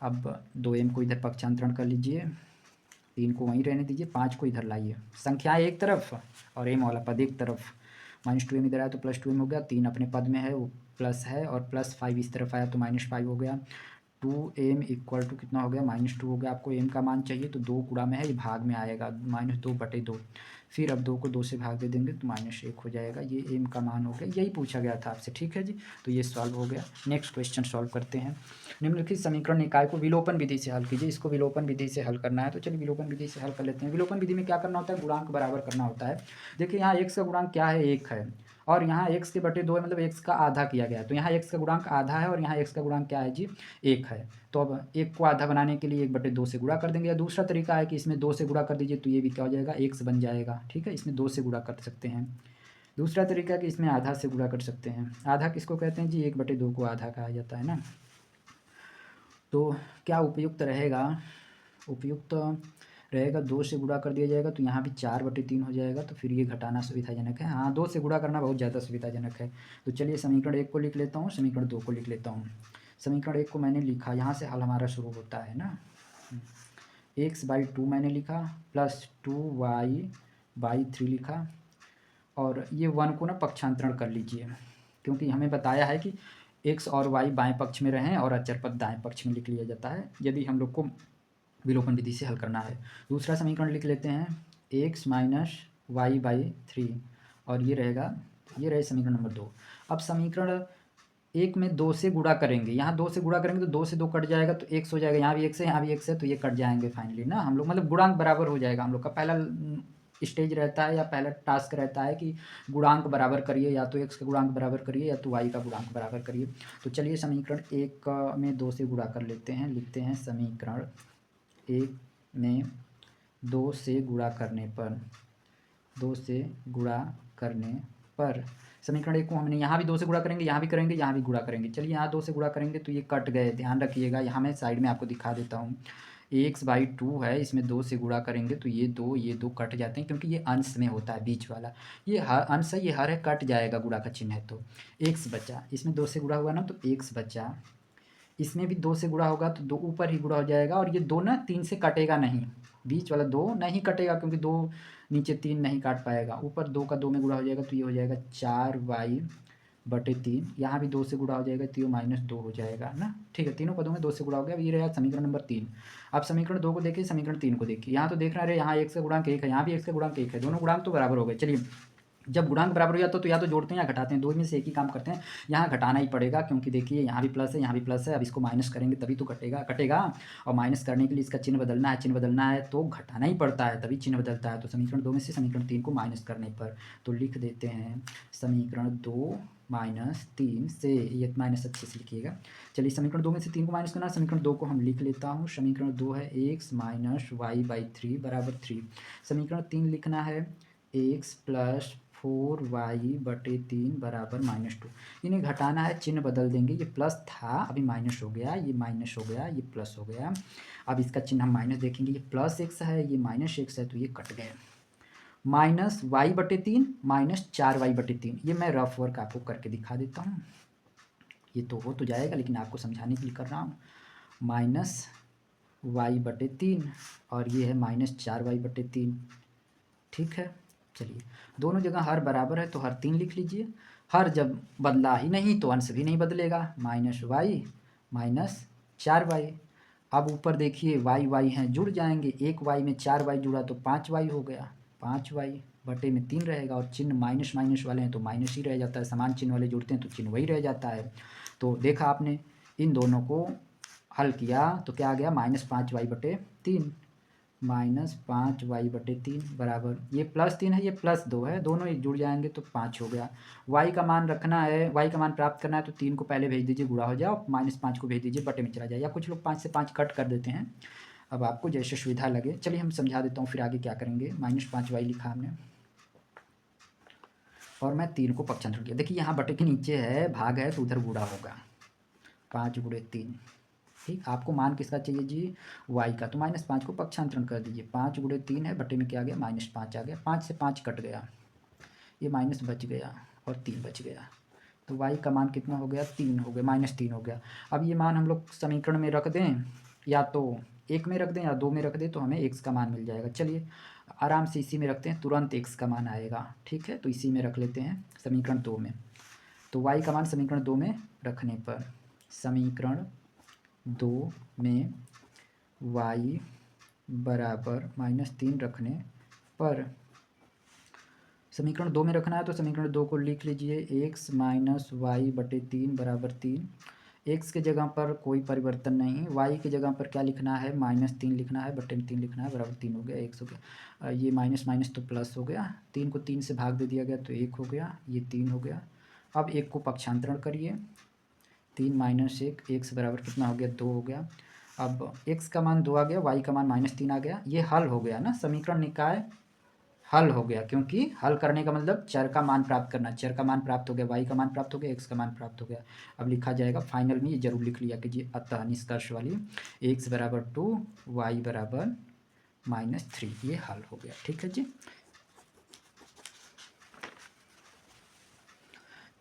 अब 2m को इधर पक्षांतरण कर लीजिए, 3 को वहीं रहने दीजिए, 5 को इधर लाइए, संख्याएं एक तरफ और m वाला पद एक तरफ। -2m इधर आया तो +2m हो गया, 3 अपने पद में है वो प्लस है, और +5 इस तरफ आया तो -5 हो गया। 2m = कितना हो गया, -2 हो गया। आपको m का मान चाहिए तो 2 गुणा में है, ये भाग में आएगा, -2/2। फिर अब 2 को 2 से भाग दे देंगे तो -1 हो जाएगा। ये m का मान हो गया, यही पूछा गया था आपसे, ठीक है जी। तो ये सॉल्व हो गया। नेक्स्ट क्वेश्चन सॉल्व करते हैं। निम्नलिखित समीकरण निकाय को विलोपन विधि से हल कीजिए। इसको विलोपन विधि से हल करना है, तो चलिए विलोपन विधि से हल कर लेते हैं। विलोपन विधि में क्या करना होता है, गुणांक बराबर करना होता है। देखिए यहाँ x का गुणांक क्या है, 1 है, और यहाँ x के बटे 2 है, मतलब x का आधा किया गया है। तो यहाँ x का गुणांक आधा है और यहाँ x का गुणांक क्या है जी, 1 है। तो अब 1 को आधा बनाने के लिए 1/2 से गुणा कर देंगे। या दूसरा तरीका है कि इसमें 2 से गुणा कर दीजिए, तो ये भी क्या हो जाएगा, x बन जाएगा, ठीक है। इसमें 2 से गुणा कर सकते हैं। दूसरा तरीका है कि इसमें आधा से गुणा कर सकते हैं। आधा किसको कहते हैं जी, 1/2 को आधा कहा जाता है ना। तो क्या उपयुक्त रहेगा, उपयुक्त रहेगा 2 से गुणा कर दिया जाएगा, तो यहाँ भी 4/3 हो जाएगा। तो फिर ये घटाना सुविधाजनक है। हाँ, 2 से गुणा करना बहुत ज़्यादा सुविधाजनक है। तो चलिए समीकरण 1 को लिख लेता हूँ, समीकरण 2 को लिख लेता हूँ। समीकरण 1 को मैंने लिखा, यहाँ से हल हमारा शुरू होता है ना। x/2 मैंने लिखा, प्लस 2y/3 लिखा, और ये 1 को ना पक्षांतरण कर लीजिए, क्योंकि हमें बताया है कि x और y बाएं पक्ष में रहें और अचर पद दाएं पक्ष में लिख लिया जाता है, यदि हम लोग को विलोपन विधि से हल करना है। दूसरा समीकरण लिख लेते हैं, x - y/3, और ये रहेगा, ये रहे समीकरण नंबर 2। अब समीकरण 1 में 2 से गुणा करेंगे, यहाँ 2 से गुणा करेंगे तो 2 से 2 कट जाएगा, तो x हो जाएगा। यहाँ भी x है, यहाँ भी x है, तो ये कट जाएंगे फाइनली ना हम लोग, मतलब गुणांक बराबर हो जाएगा। हम लोग का पहला स्टेज रहता है या पहला टास्क रहता है कि गुणांक बराबर करिए, या तो x का गुणांक बराबर करिए या तो y का गुणांक बराबर करिए। तो चलिए समीकरण 1 में 2 से गुणा कर लेते हैं। लिखते हैं समीकरण 1 में 2 से गुणा करने पर, 2 से गुणा करने पर समीकरण 1 को हमने यहाँ भी 2 से गुणा करेंगे, यहाँ भी करेंगे, यहाँ भी गुणा करेंगे। चलिए यहाँ 2 से गुणा करेंगे तो ये कट गए, ध्यान रखिएगा। यहाँ मैं साइड में आपको दिखा देता हूँ, x/2 है, इसमें 2 से गुणा करेंगे तो ये 2 कट जाते हैं, क्योंकि ये अंश में होता है बीच वाला। ये हर अंश है, ये हर है, कट जाएगा, गुणा का चिन्ह है तो x बचा। इसमें 2 से गुणा हुआ ना, तो x बचा। इसमें भी 2 से गुणा होगा तो 2 ऊपर ही गुणा हो जाएगा, और ये 2 ना 3 से कटेगा नहीं, बीच वाला 2 नहीं कटेगा, क्योंकि 2 नीचे 3 नहीं काट पाएगा। ऊपर 2 का 2 में गुणा हो जाएगा, तो ये हो जाएगा 4y/3। यहाँ भी 2 से गुणा हो जाएगा, तो ये -2 हो जाएगा ना, ठीक है। तीनों पदों में 2 से गुणा हो गया। ये रहेगा समीकरण नंबर 3। अब समीकरण 2 को देखिए, समीकरण 3 को देखिए। यहाँ तो देख रहा है, यहाँ x का गुणांक 1 है, यहाँ भी x का गुणांक 1 है, दोनों गुणांक तो बराबर हो गए। चलिए, जब गुणांक बराबर हो जाता है तो या तो जोड़ते हैं या घटाते हैं, दो में से एक ही काम करते हैं। यहाँ घटाना ही पड़ेगा, क्योंकि देखिए यहाँ भी प्लस है, यहाँ भी प्लस है। अब इसको माइनस करेंगे तभी तो कटेगा, और माइनस करने के लिए इसका चिन्ह बदलना है, तो घटाना ही पड़ता है, तभी चिन्ह बदलता है। तो समीकरण 2 में से समीकरण 3 को माइनस करने पर, तो लिख देते हैं समीकरण 2 - 3 से, ये माइनस अच्छे से लिखिएगा। चलिए समीकरण 2 में से 3 को माइनस करना है, समीकरण 2 को हम लिख लेता हूँ। समीकरण 2 है x - y/3 = 3। समीकरण 3 लिखना है x + 4y/3 = -2। इन्हें घटाना है, चिन्ह बदल देंगे। ये प्लस था, अभी माइनस हो गया, ये माइनस हो गया, ये प्लस हो गया। अब इसका चिन्ह हम माइनस देखेंगे, ये प्लस x है, ये -x है, तो ये कट गए। -y/3 -4y/3। ये मैं रफ वर्क आपको करके दिखा देता हूँ। ये तो हो तो जाएगा, लेकिन आपको समझाने के लिए कर रहा हूँ। -y/3 और ये है -4y/3, ठीक है। चलिए, दोनों जगह हर बराबर है तो हर 3 लिख लीजिए। हर जब बदला ही नहीं तो अंश भी नहीं बदलेगा, -y -4y। अब ऊपर देखिए y हैं, जुड़ जाएंगे। एक y में 4y जुड़ा तो 5y हो गया, 5y/3 रहेगा। और चिन्ह माइनस माइनस वाले हैं तो माइनस ही रह जाता है, समान चिन्ह वाले जुड़ते हैं तो चिन्ह वही रह जाता है। तो देखा आपने, इन दोनों को हल किया तो क्या आ गया, -5y/3 -5y/3 बराबर, ये +3 है, ये +2 है, दोनों एक जुड़ जाएंगे तो 5 हो गया। y का मान रखना है, y का मान प्राप्त करना है, तो 3 को पहले भेज दीजिए, गुणा हो जाए, और -5 को भेज दीजिए, बटे में चला जाए। या कुछ लोग 5 से 5 कट कर देते हैं, अब आपको जैसे सुविधा लगे। चलिए हम समझा देता हूँ फिर आगे क्या करेंगे। -5y लिखा हमने, और मैं 3 को पक्षांतर किया। देखिए यहाँ बटे के नीचे है, भाग है, तो उधर गुणा होगा, 5 × 3। ठीक, आपको मान किसका चाहिए जी, y का, तो -5 को पक्षांतरण कर दीजिए। 5 × 3 है, बटे में क्या आ गया, -5 आ गया। 5 से 5 कट गया, ये माइनस बच गया और 3 बच गया। तो y का मान कितना हो गया, 3 हो गया, -3 हो गया। अब ये मान हम लोग समीकरण में रख दें, या तो 1 में रख दें या 2 में रख दें, तो हमें x का मान मिल जाएगा। चलिए आराम से इसी में रखते हैं, तुरंत x का मान आएगा, ठीक है। तो इसी में रख लेते हैं, समीकरण 2 में। तो y का मान समीकरण 2 में रखने पर, समीकरण 2 में y बराबर -3 रखने पर समीकरण 2 में रखना है तो समीकरण 2 को लिख लीजिए, एक्स माइनस वाई बटे 3 बराबर 3। एक्स के जगह पर कोई परिवर्तन नहीं, वाई की जगह पर क्या लिखना है, -3 लिखना है, बटे में 3 लिखना है, बराबर 3 हो गया, एक्स हो गया। ये माइनस माइनस तो प्लस हो गया, 3 को 3 से भाग दे दिया गया तो 1 हो गया, ये 3 हो गया। अब 1 को पक्षांतरण करिए, 3 माइनस 1, एक्स बराबर कितना हो गया, 2 हो गया। अब एक्स का मान 2 आ गया, वाई का मान -3 आ गया, ये हल हो गया ना, समीकरण निकाय हल हो गया, क्योंकि हल करने का मतलब चर का मान प्राप्त करना, चर का मान प्राप्त हो गया, वाई का मान प्राप्त हो गया, एक्स का मान प्राप्त हो गया। अब लिखा जाएगा फाइनल में, ये जरूर लिख लिया कीजिए, अतः निष्कर्ष वाली एक्स बराबर 2, वाई बराबर -3, ये हल हो गया। ठीक है जी,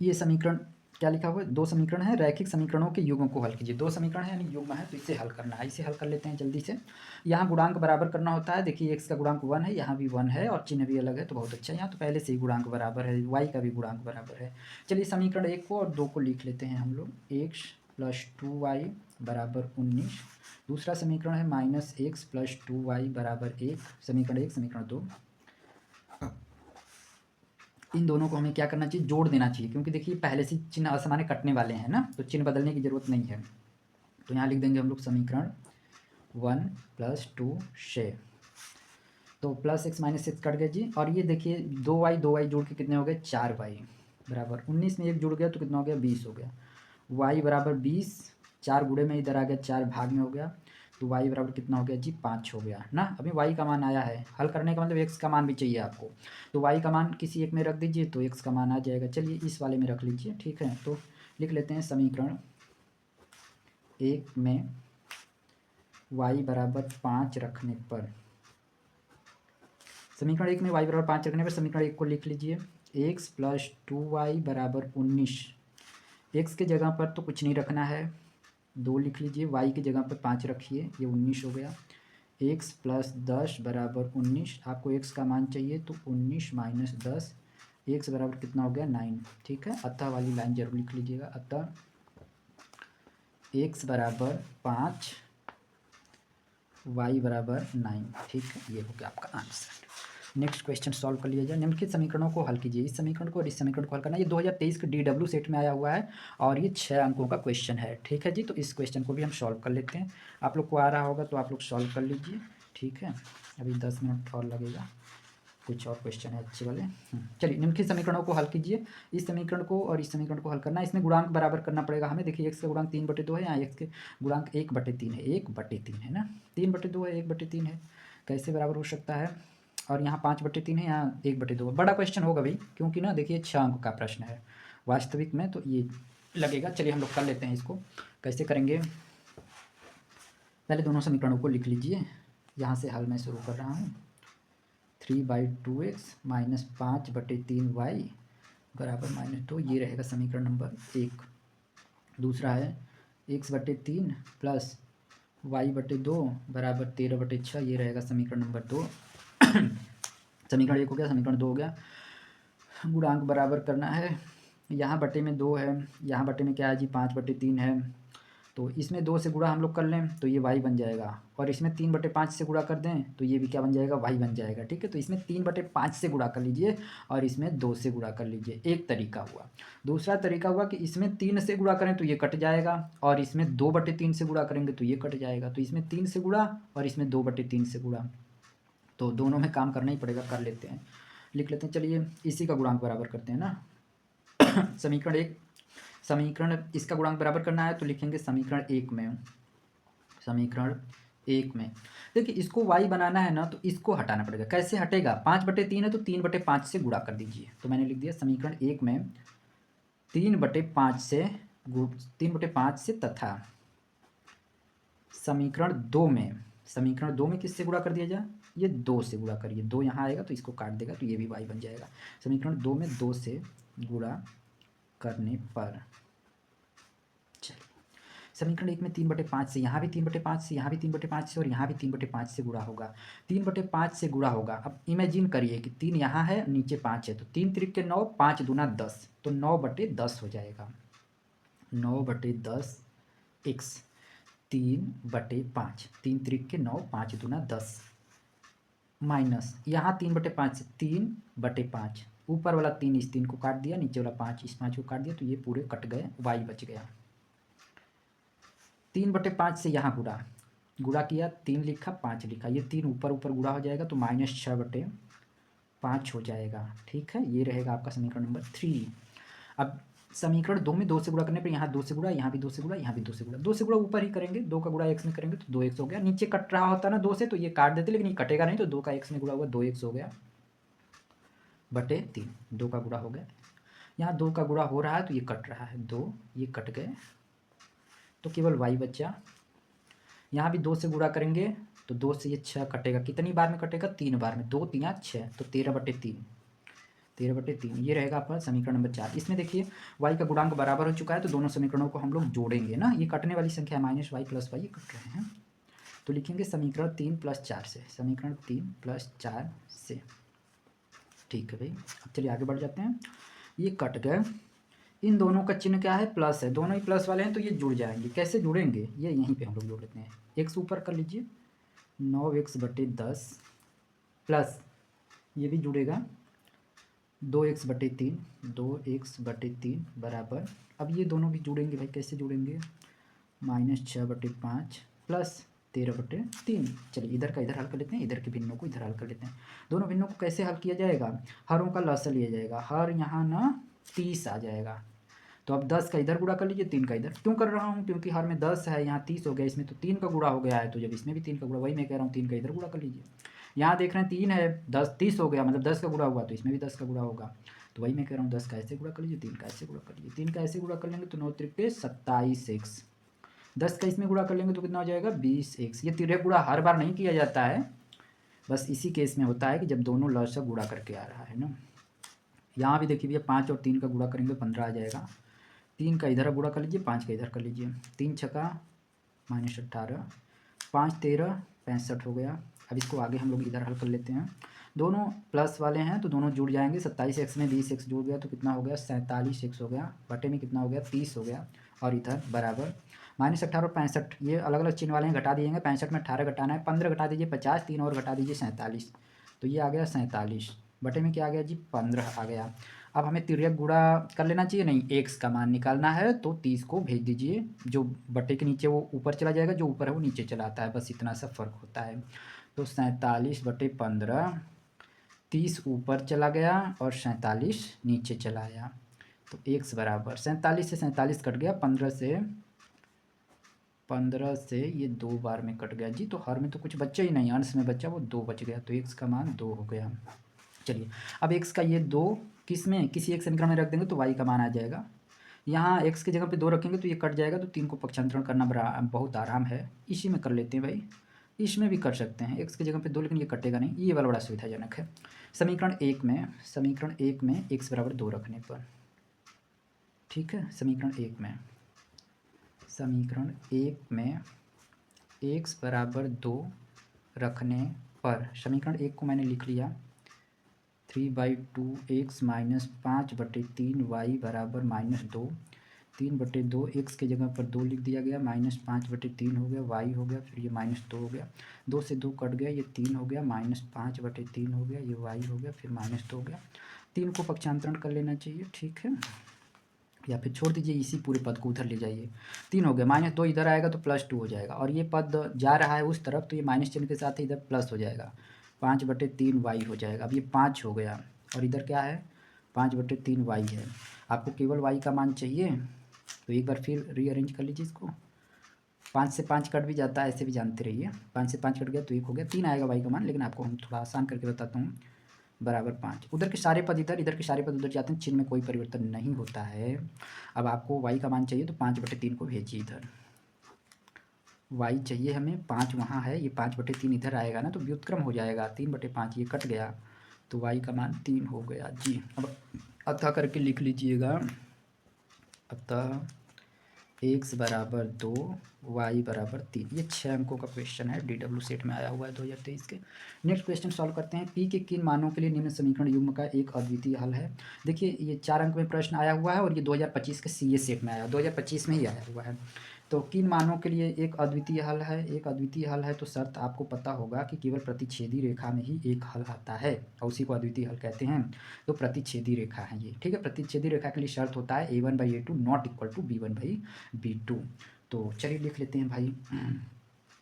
ये समीकरण क्या लिखा हुआ है, 2 समीकरण है, रैखिक समीकरणों के युग्म को हल कीजिए। 2 समीकरण है यानी युग्म है, तो इसे हल करना है, इसे हल कर लेते हैं जल्दी से। यहाँ गुणांक बराबर करना होता है, देखिए एक्स का गुणांक 1 है, यहाँ भी 1 है और चिन्ह भी अलग है, तो बहुत अच्छा। यहाँ तो पहले से ही गुणांक बराबर है, वाई का भी गुणांक बराबर है। चलिए समीकरण 1 को और 2 को लिख लेते हैं हम लोग, एक्स प्लस 2y बराबर 19। दूसरा समीकरण है -x प्लस 2y बराबर 1, समीकरण 1, समीकरण 2। इन दोनों को हमें क्या करना चाहिए, जोड़ देना चाहिए, क्योंकि देखिए पहले से चिन्ह असमाने कटने वाले हैं ना, तो चिन्ह बदलने की जरूरत नहीं है। तो यहाँ लिख देंगे हम लोग समीकरण 1 प्लस 2 से, तो plus x minus x cut गया जी। और ये देखिए 2y जोड़ के कितने हो गए, 4y बराबर 19 में 1 जुड़ गया तो कितना हो गया, 20 हो गया। y बराबर 20, 4 गुणे में इधर आ गया, 4 भाग में हो गया, तो y बराबर कितना हो गया जी, 5 हो गया ना। अभी y का मान आया है, हल करने का मतलब x का मान भी चाहिए आपको, तो y का मान किसी एक में रख दीजिए तो x का मान आ जाएगा। चलिए इस वाले में रख लीजिए, ठीक है। तो लिख लेते हैं समीकरण 1 में y बराबर 5 रखने पर, समीकरण 1 में y बराबर 5 रखने पर समीकरण 1 को लिख लीजिए, एक्स प्लस 2y बराबर 19। एक्स के जगह पर तो कुछ नहीं रखना है, 2 लिख लीजिए, y की जगह पर 5 रखिए, ये 19 हो गया। x प्लस 10 बराबर 19, आपको x का मान चाहिए तो 19 माइनस 10, x बराबर कितना हो गया, 9। ठीक है, अतः वाली लाइन जरूर लिख लीजिएगा, अतः x बराबर 5, y बराबर 9। ठीक है, ये हो गया आपका आंसर। नेक्स्ट क्वेश्चन सॉल्व कर लिया जाए। निम्नलिखित समीकरणों को हल कीजिए, इस समीकरण को और इस समीकरण को हल करना। ये 2023 के DW सेट में आया हुआ है और ये 6 अंकों का क्वेश्चन है। ठीक है जी, तो इस क्वेश्चन को भी हम सॉल्व कर लेते हैं। आप लोग को आ रहा होगा तो आप लोग सॉल्व कर लीजिए, ठीक है। अभी 10 मिनट और लगेगा, कुछ और क्वेश्चन है अच्छे वाले। चलिए निम्नलिखित समीकरणों को हल कीजिए, इस समीकरण को और इस समीकरण को हल करना है। इसमें गुणांक बराबर करना पड़ेगा हमें। देखिए एक्स का गुणांक 3/2 है, यहाँ एक्स के गुणांक 1/3 है, 1/3 है ना, 3/2 है, 1/3 है, कैसे बराबर हो सकता है। और यहाँ 5/3 है, यहाँ 1/2। बड़ा क्वेश्चन होगा भाई, क्योंकि ना देखिए 6 अंक का प्रश्न है वास्तविक में, तो ये लगेगा। चलिए हम लोग कर लेते हैं इसको, कैसे करेंगे। पहले दोनों समीकरणों को लिख लीजिए, यहाँ से हल मैं शुरू कर रहा हूँ। 3/2x माइनस 5/3y बराबर -2, ये रहेगा समीकरण नंबर 1। दूसरा है x/3 प्लस y/2 बराबर 13/6, ये रहेगा समीकरण नंबर 2। समीकरण 1 हो गया, समीकरण 2 हो गया। गुणांक बराबर करना है, यहाँ बटे में 2 है, यहाँ बटे में क्या है जी, 5/3 है, तो इसमें 2 से गुणा हम लोग कर लें तो ये y बन जाएगा, और इसमें 3/5 से गुणा कर दें तो ये भी क्या बन जाएगा, y बन जाएगा। ठीक है, तो इसमें 3/5 से गुणा कर लीजिए और इसमें 2 से गुणा कर लीजिए, एक तरीका हुआ। दूसरा तरीका हुआ कि इसमें 3 से गुणा करें तो ये कट जाएगा, और इसमें 2/3 से गुणा करेंगे तो ये कट जाएगा, तो इसमें 3 से गुणा और इसमें 2/3 से गुणा, तो दोनों में काम करना ही पड़ेगा, कर लेते हैं, लिख लेते हैं। चलिए इसी का गुणांक बराबर करते हैं ना। समीकरण 1, समीकरण इसका गुणांक बराबर करना है तो लिखेंगे समीकरण 1 में, समीकरण 1 में देखिए इसको y बनाना है ना, तो इसको हटाना पड़ेगा। कैसे हटेगा, 5/3 है तो 3/5 से गुणा कर दीजिए, तो मैंने लिख दिया समीकरण 1 में 3/5 से 3/5 से, तथा समीकरण 2 में, समीकरण 2 में किससे गुणा कर दिया जाए, ये 2 से गुणा करिए, 2 यहाँ आएगा तो इसको काट देगा तो ये भी y बन जाएगा। समीकरण 2 में 2 से गुणा करने पर, चलिए समीकरण 1 में 3/5 से, यहाँ भी 3/5 से, यहाँ भी 3/5 से, और यहाँ भी 3/5 से गुणा होगा, 3/5 से गुणा होगा। अब इमेजिन करिए कि 3 यहाँ है, नीचे 5 है, तो 3 त्रिक के 9, 5 दूना 10, तो 9/10 हो जाएगा, 9/10 x 3/5, 3 त्रिक के 9, 5 दूना 10, माइनस यहाँ 3/5 से 3/5, ऊपर वाला 3 इस 3 को काट दिया, नीचे वाला 5 इस 5 को काट दिया, तो ये पूरे कट गए, y बच गया। 3/5 से यहाँ गुणा किया, 3 लिखा 5 लिखा, ये 3 ऊपर ऊपर गुणा हो जाएगा तो -6/5 हो जाएगा। ठीक है, ये रहेगा आपका समीकरण नंबर 3। अब समीकरण 2 में 2 से गुणा करने पर यहाँ 2 से गुणा, यहाँ भी 2 से गुणा, यहाँ भी 2 से गुणा, 2 से गुणा ऊपर ही करेंगे, 2 का गुणा x में करेंगे तो 2x हो गया। नीचे कट रहा होता ना 2 से तो ये काट देते, लेकिन ये कटेगा नहीं, तो 2 का x में गुणा हुआ 2x हो गया बटे 3, 2 का गुणा हो गया। यहाँ 2 का गुणा हो रहा है तो ये कट रहा है, 2 ये कट गए तो केवल y बचा। यहाँ भी 2 से गुणा करेंगे तो 2 से ये 6 कटेगा, कितनी बार में कटेगा? 3 बार में, 2 3 6, तो 13/3, 13/3 ये रहेगा आपका समीकरण नंबर 4। इसमें देखिए y का गुणांक बराबर हो चुका है, तो दोनों समीकरणों को हम लोग जोड़ेंगे ना, ये कटने वाली संख्या -y + y ये कट रहे हैं, तो लिखेंगे समीकरण 3 + 4 से, समीकरण 3 + 4 से। ठीक है भाई, अब चलिए आगे बढ़ जाते हैं। ये कट गए, इन दोनों का चिन्ह क्या है? प्लस है, दोनों ही प्लस वाले हैं तो ये जुड़ जाएंगे। कैसे जुड़ेंगे? ये यहीं पे हम लोग जोड़ लेते हैं, x ऊपर कर लीजिए, 9x/10 प्लस ये भी जुड़ेगा 2x/3, 2x/3 बराबर, अब ये दोनों भी जुड़ेंगे भाई, कैसे जुड़ेंगे? -6/5 प्लस 13/3। चलिए इधर का इधर हल कर लेते हैं, इधर के भिन्नों को इधर हल कर लेते हैं। दोनों भिन्नों को कैसे हल किया जाएगा? हरों का लसाअ लिया जाएगा, हर यहाँ ना 30 आ जाएगा, तो अब 10 का इधर गुणा कर लीजिए, 3 का इधर। क्यों कर रहा हूँ? क्योंकि हर में 10 है, यहाँ 30 हो गया, इसमें तो 3 का गुणा हो गया है, तो जब इसमें भी 3 का गुणा, वही मैं कह रहा हूँ 3 का इधर गुणा कर लीजिए। यहाँ देख रहे हैं 3 है, 10 30 हो गया, मतलब 10 का गुणा हुआ, तो इसमें भी 10 का गुणा होगा, तो वही मैं कह रहा हूँ 10 का ऐसे गुणा कर लीजिए, 3 का ऐसे गुणा कर लीजिए। 3 का ऐसे गुणा कर लेंगे तो 9 त्रिक 27x, 10 का इसमें गुणा कर लेंगे तो कितना हो जाएगा? 20x। ये तिर्यक गुणा हर बार नहीं किया जाता है, बस इसी केस में होता है कि जब दोनों लसाअ गुणा करके आ रहा है ना। यहाँ भी देखिए भैया 5 और 3 का गुणा करेंगे 15 आ जाएगा, 3 का इधर गुणा कर लीजिए, 5 का इधर कर लीजिए, 3 छका -18, 5 13 65 हो गया। अब इसको आगे हम लोग इधर हल कर लेते हैं, दोनों प्लस वाले हैं तो दोनों जुड़ जाएंगे, 27x में 20x जुड़ गया तो कितना हो गया? 47x हो गया, बटे में कितना हो गया? 30 हो गया, और इधर बराबर -18 और 65 ये अलग अलग चिन्ह वाले हैं, घटा दिएंगे, 65 में 18 घटाना है, 15 घटा दीजिए 50, 3 और घटा दीजिए 47, तो ये आ गया 47, बटे में क्या आ गया जी? 15 आ गया। अब हमें तिर्यक गुणा कर लेना चाहिए, नहीं, x का मान निकालना है, तो 30 को भेज दीजिए, जो बटे के नीचे वो ऊपर चला जाएगा, जो ऊपर है वो नीचे चला आता है, बस इतना सा फ़र्क होता है। तो 47/15, 30 ऊपर चला गया और 47 नीचे चला आया, तो x बराबर 47 से 47 कट गया, 15 से ये 2 बार में कट गया जी, तो हर में तो कुछ बच्चा ही नहीं, अंश में बच्चा वो 2 बच गया, तो x का मान 2 हो गया। चलिए अब x का ये 2 किस में, किसी एक समीकरण में रख देंगे तो y का मान आ जाएगा। यहाँ x की जगह पे 2 रखेंगे तो ये कट जाएगा, तो 3 को पक्षांतरण करना बहुत आराम है, इसी में कर लेते हैं भाई, इसमें भी कर सकते हैं x की जगह पे 2, लेकिन ये कटेगा नहीं, ये वाला बड़ा सुविधाजनक है। समीकरण 1 में x बराबर 2 रखने पर, ठीक है, समीकरण 1 में x बराबर 2 रखने पर, समीकरण 1 को मैंने लिख लिया, 3/2x - 5/3y बराबर -2, 3/2 x के जगह पर 2 लिख दिया गया, -5/3 हो गया, y हो गया, फिर ये -2 हो गया, 2 से 2 कट गया, ये 3 हो गया, -5/3 हो गया, ये y हो गया, फिर -2 हो गया। 3 को पक्षांतरण कर लेना चाहिए, ठीक है, या फिर छोड़ दीजिए, इसी पूरे पद को उधर ले जाइए, 3 हो गया, -2 इधर आएगा तो +2 हो जाएगा, और ये पद जा रहा है उस तरफ, तो ये माइनस चिन्ह के साथ ही इधर प्लस हो जाएगा, 5/3y हो जाएगा। अब ये 5 हो गया, और इधर क्या है? 5/3y है। आपको केवल y का मान चाहिए, तो एक बार फिर रीअरेंज कर लीजिए इसको, 5 से 5 कट भी जाता है, ऐसे भी जानते रहिए, 5 से 5 कट गया तो 1 हो गया, 3 आएगा y का मान, लेकिन आपको हम थोड़ा आसान करके बताता हूँ, बराबर 5, उधर के सारे पद इधर, इधर के सारे पद उधर जाते हैं, चिन्ह में कोई परिवर्तन नहीं होता है। अब आपको y का मान चाहिए तो 5/3 को भेजिए इधर, y चाहिए हमें, 5 वहाँ है, ये 5/3 इधर आएगा ना, तो व्युत्क्रम हो जाएगा, 3/5 ये कट गया, तो y का मान 3 हो गया जी। अब अतः करके लिख लीजिएगा, अतः x बराबर 2 y बराबर 3, ये 6 अंकों का क्वेश्चन है, DW सेट में आया हुआ है 2023 के। नेक्स्ट क्वेश्चन सॉल्व करते हैं, p के किन मानों के लिए निम्न समीकरण युग्म का एक अद्वितीय हल है। देखिए ये 4 अंक में प्रश्न आया हुआ है, और ये 2025 के CA सेट में आया, 2025 में ही आया हुआ है। तो किन मानों के लिए एक अद्वितीय हल है? एक अद्वितीय हल है तो शर्त आपको पता होगा कि केवल प्रतिच्छेदी रेखा में ही एक हल आता है और उसी को अद्वितीय हल कहते हैं। तो प्रतिच्छेदी रेखा है ये, ठीक है। प्रतिच्छेदी रेखा के लिए शर्त होता है a1/a2 not equal to b1/b2। तो चलिए लिख लेते हैं भाई।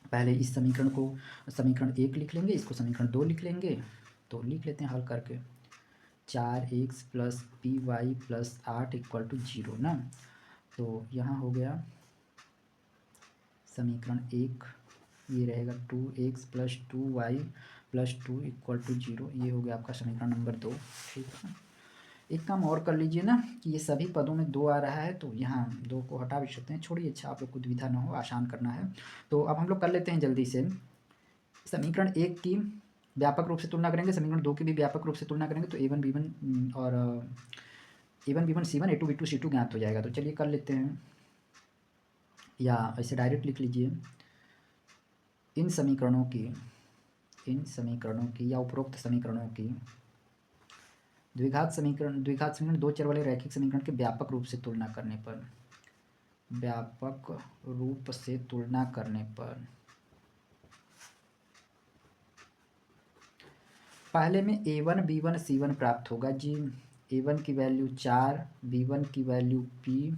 पहले इस समीकरण को समीकरण 1 लिख लेंगे, इसको समीकरण 2 लिख लेंगे। तो लिख लेते हैं हल करके 4x + py + 8 = 0 ना। तो यहाँ हो गया समीकरण 1, ये रहेगा 2x + 2y + 2 = 0। ये हो गया आपका समीकरण नंबर 2, ठीक है। एक काम और कर लीजिए ना कि ये सभी पदों में 2 आ रहा है तो यहाँ 2 को हटा भी सकते हैं, छोड़िए, अच्छा आप लोग को दुविधा ना हो, आसान करना है। तो अब हम लोग कर लेते हैं जल्दी से। समीकरण 1 की व्यापक रूप से तुलना करेंगे, समीकरण 2 की भी व्यापक रूप से तुलना करेंगे, तो a1 b1 और a1 b1 c1 a2 b2 c2 ज्ञात हो जाएगा। तो चलिए कर लेते हैं, या ऐसे डायरेक्ट लिख लीजिए। इन समीकरणों की या उपरोक्त समीकरणों की द्विघात समीकरण दो चर वाले रैखिक समीकरण के व्यापक रूप से तुलना करने पर पहले में a1 b1 c1 प्राप्त होगा जी। a1 की वैल्यू 4, b1 की वैल्यू p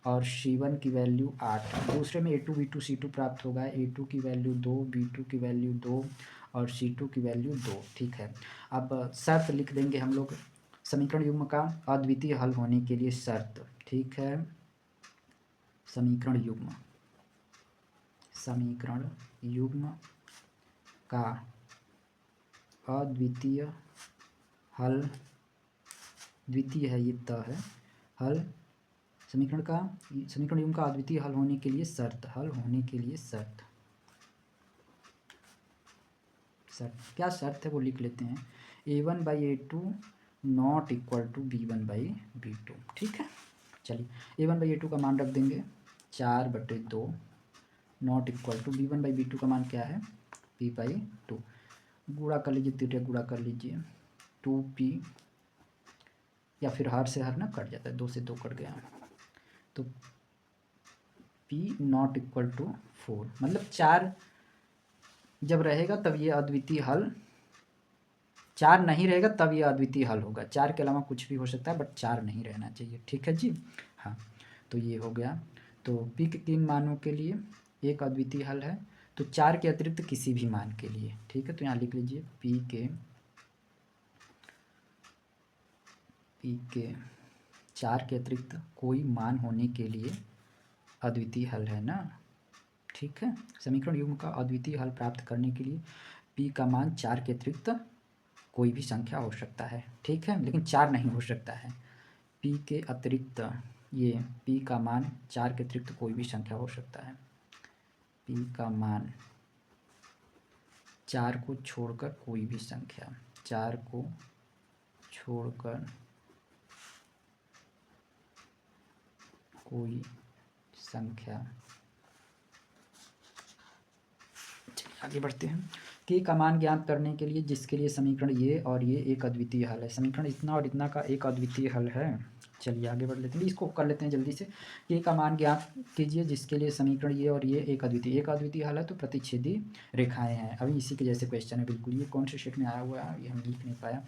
और c1 की वैल्यू 8। दूसरे में a2 b2 c2 प्राप्त होगा। a2 की वैल्यू 2, b2 की वैल्यू 2 और c2 की वैल्यू 2, ठीक है। अब शर्त लिख देंगे हम लोग समीकरण युग्म का अद्वितीय हल होने के लिए शर्त, ठीक है। समीकरण युग्म का अद्वितीय हल, द्वितीय है ये त है, हल समीकरण युग्म का अद्वितीय हल होने के लिए शर्त, क्या शर्त है वो लिख लेते हैं। a1/a2 not equal to b1/b2, ठीक है। चलिए a1/a2 का मान रख देंगे 4/2 नॉट इक्वल टू b1/b2 का मान क्या है p/2। गुणा कर लीजिए, तिर्यक गुणा कर लीजिए, 2p, या फिर हर से हर ना कट जाता है, 2 से 2 कट गया, तो p नॉट इक्वल टू 4, मतलब 4 जब रहेगा तब ये अद्वितीय हल, 4 नहीं रहेगा तब ये अद्वितीय हल होगा। 4 के अलावा कुछ भी हो सकता है बट 4 नहीं रहना चाहिए, ठीक है जी। हाँ, तो ये हो गया। तो p के 3 मानों के लिए एक अद्वितीय हल है, तो 4 के अतिरिक्त किसी भी मान के लिए, ठीक है। तो यहाँ लिख लीजिए p के 4 के अतिरिक्त कोई मान होने के लिए अद्वितीय हल है ना, ठीक है। समीकरण युग्म का अद्वितीय हल प्राप्त करने के लिए p का मान 4 के अतिरिक्त कोई भी संख्या हो सकता है, ठीक है, लेकिन 4 नहीं हो सकता है। p के अतिरिक्त ये p का मान 4 के अतिरिक्त कोई भी संख्या हो सकता है। p का मान 4 को छोड़कर कोई भी संख्या, 4 को छोड़कर कोई संख्या। आगे बढ़ते हैं। k का मान ज्ञात करने के लिए जिसके लिए समीकरण ये और ये एक अद्वितीय हल है, समीकरण इतना और इतना का एक अद्वितीय हल है। चलिए आगे बढ़ लेते हैं, इसको कर लेते हैं जल्दी से। k का मान ज्ञात कीजिए जिसके लिए समीकरण ये और ये एक अद्वितीय हल है, तो प्रतिच्छेदी रेखाएं हैं। अभी इसी के जैसे क्वेश्चन है बिल्कुल, ये कौन से शेट में आया हुआ है ये हम लिख नहीं पाया,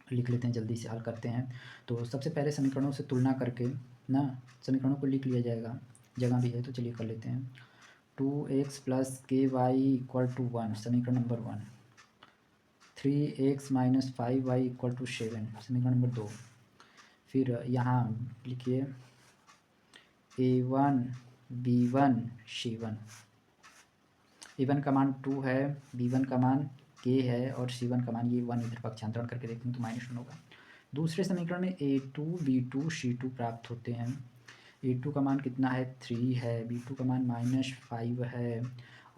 लिख लेते हैं, जल्दी से हल करते हैं। तो सबसे पहले समीकरणों से तुलना करके ना समीकरणों को लिख लिया जाएगा, जगह भी है तो चलिए कर लेते हैं। 2x + ky = 1, समीकरण नंबर 1। 3x - 5y = 7, समीकरण नंबर 2। फिर यहाँ लिखिए a1 b1 c1, a1 का मान 2 है, b1 का मान k है और c1 का मान ये 1, इधर पक्षांतरण करके देखेंगे तो -1 होगा। दूसरे समीकरण में a2 b2 c2 प्राप्त होते हैं। a2 का मान कितना है 3 है, b2 का मान -5 है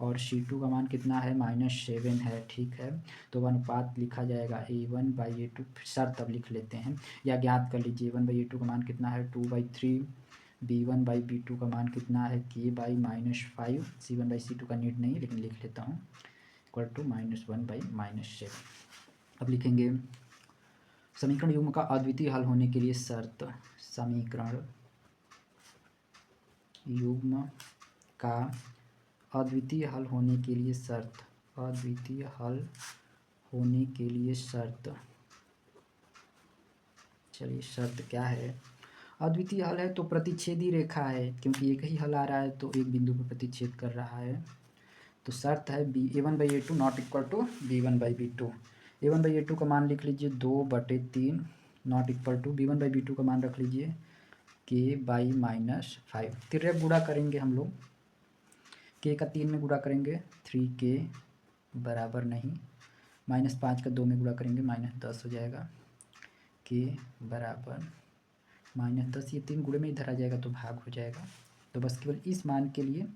और c2 का मान कितना है -7 है, ठीक है। तो अनुपात लिखा जाएगा a1/a2, शर्त अब लिख लेते हैं या ज्ञात कर लीजिए। a1/a2 का मान कितना है 2/3, b1/b2 का मान कितना है k/-5, c1/c2 का नीड नहीं लेकिन लिख लेता हूँ, = -1/-7। अब लिखेंगे समीकरण युग्म का अद्वितीय हल होने के लिए शर्त, समीकरण युग्म का अद्वितीय हल होने के लिए शर्त, अद्वितीय हल होने के लिए शर्त, चलिए शर्त क्या है। अद्वितीय हल है तो प्रतिच्छेदी रेखा है, क्योंकि एक ही हल आ रहा है तो एक बिंदु पर प्रतिच्छेद कर रहा है। तो शर्त है a1/a2 not equal to b1/b2। a1/a2 का मान लिख लीजिए 2/3 नॉट इक्वल टू b1/b2 का मान रख लीजिए k/-5। तिर्यक गुणा करेंगे हम लोग, k का 3 में गुणा करेंगे 3k बराबर नहीं, -5 का 2 में गुणा करेंगे -10 हो जाएगा, k बराबर -10। ये 3 गुणे में इधर आ जाएगा तो भाग हो जाएगा। तो बस केवल इस मान के लिए,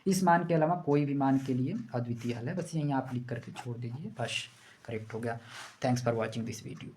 इस मान के अलावा कोई भी मान के लिए अद्वितीय हल है, बस यहीं आप लिख करके छोड़ दीजिए, बस करेक्ट हो गया। Thanks for watching this video.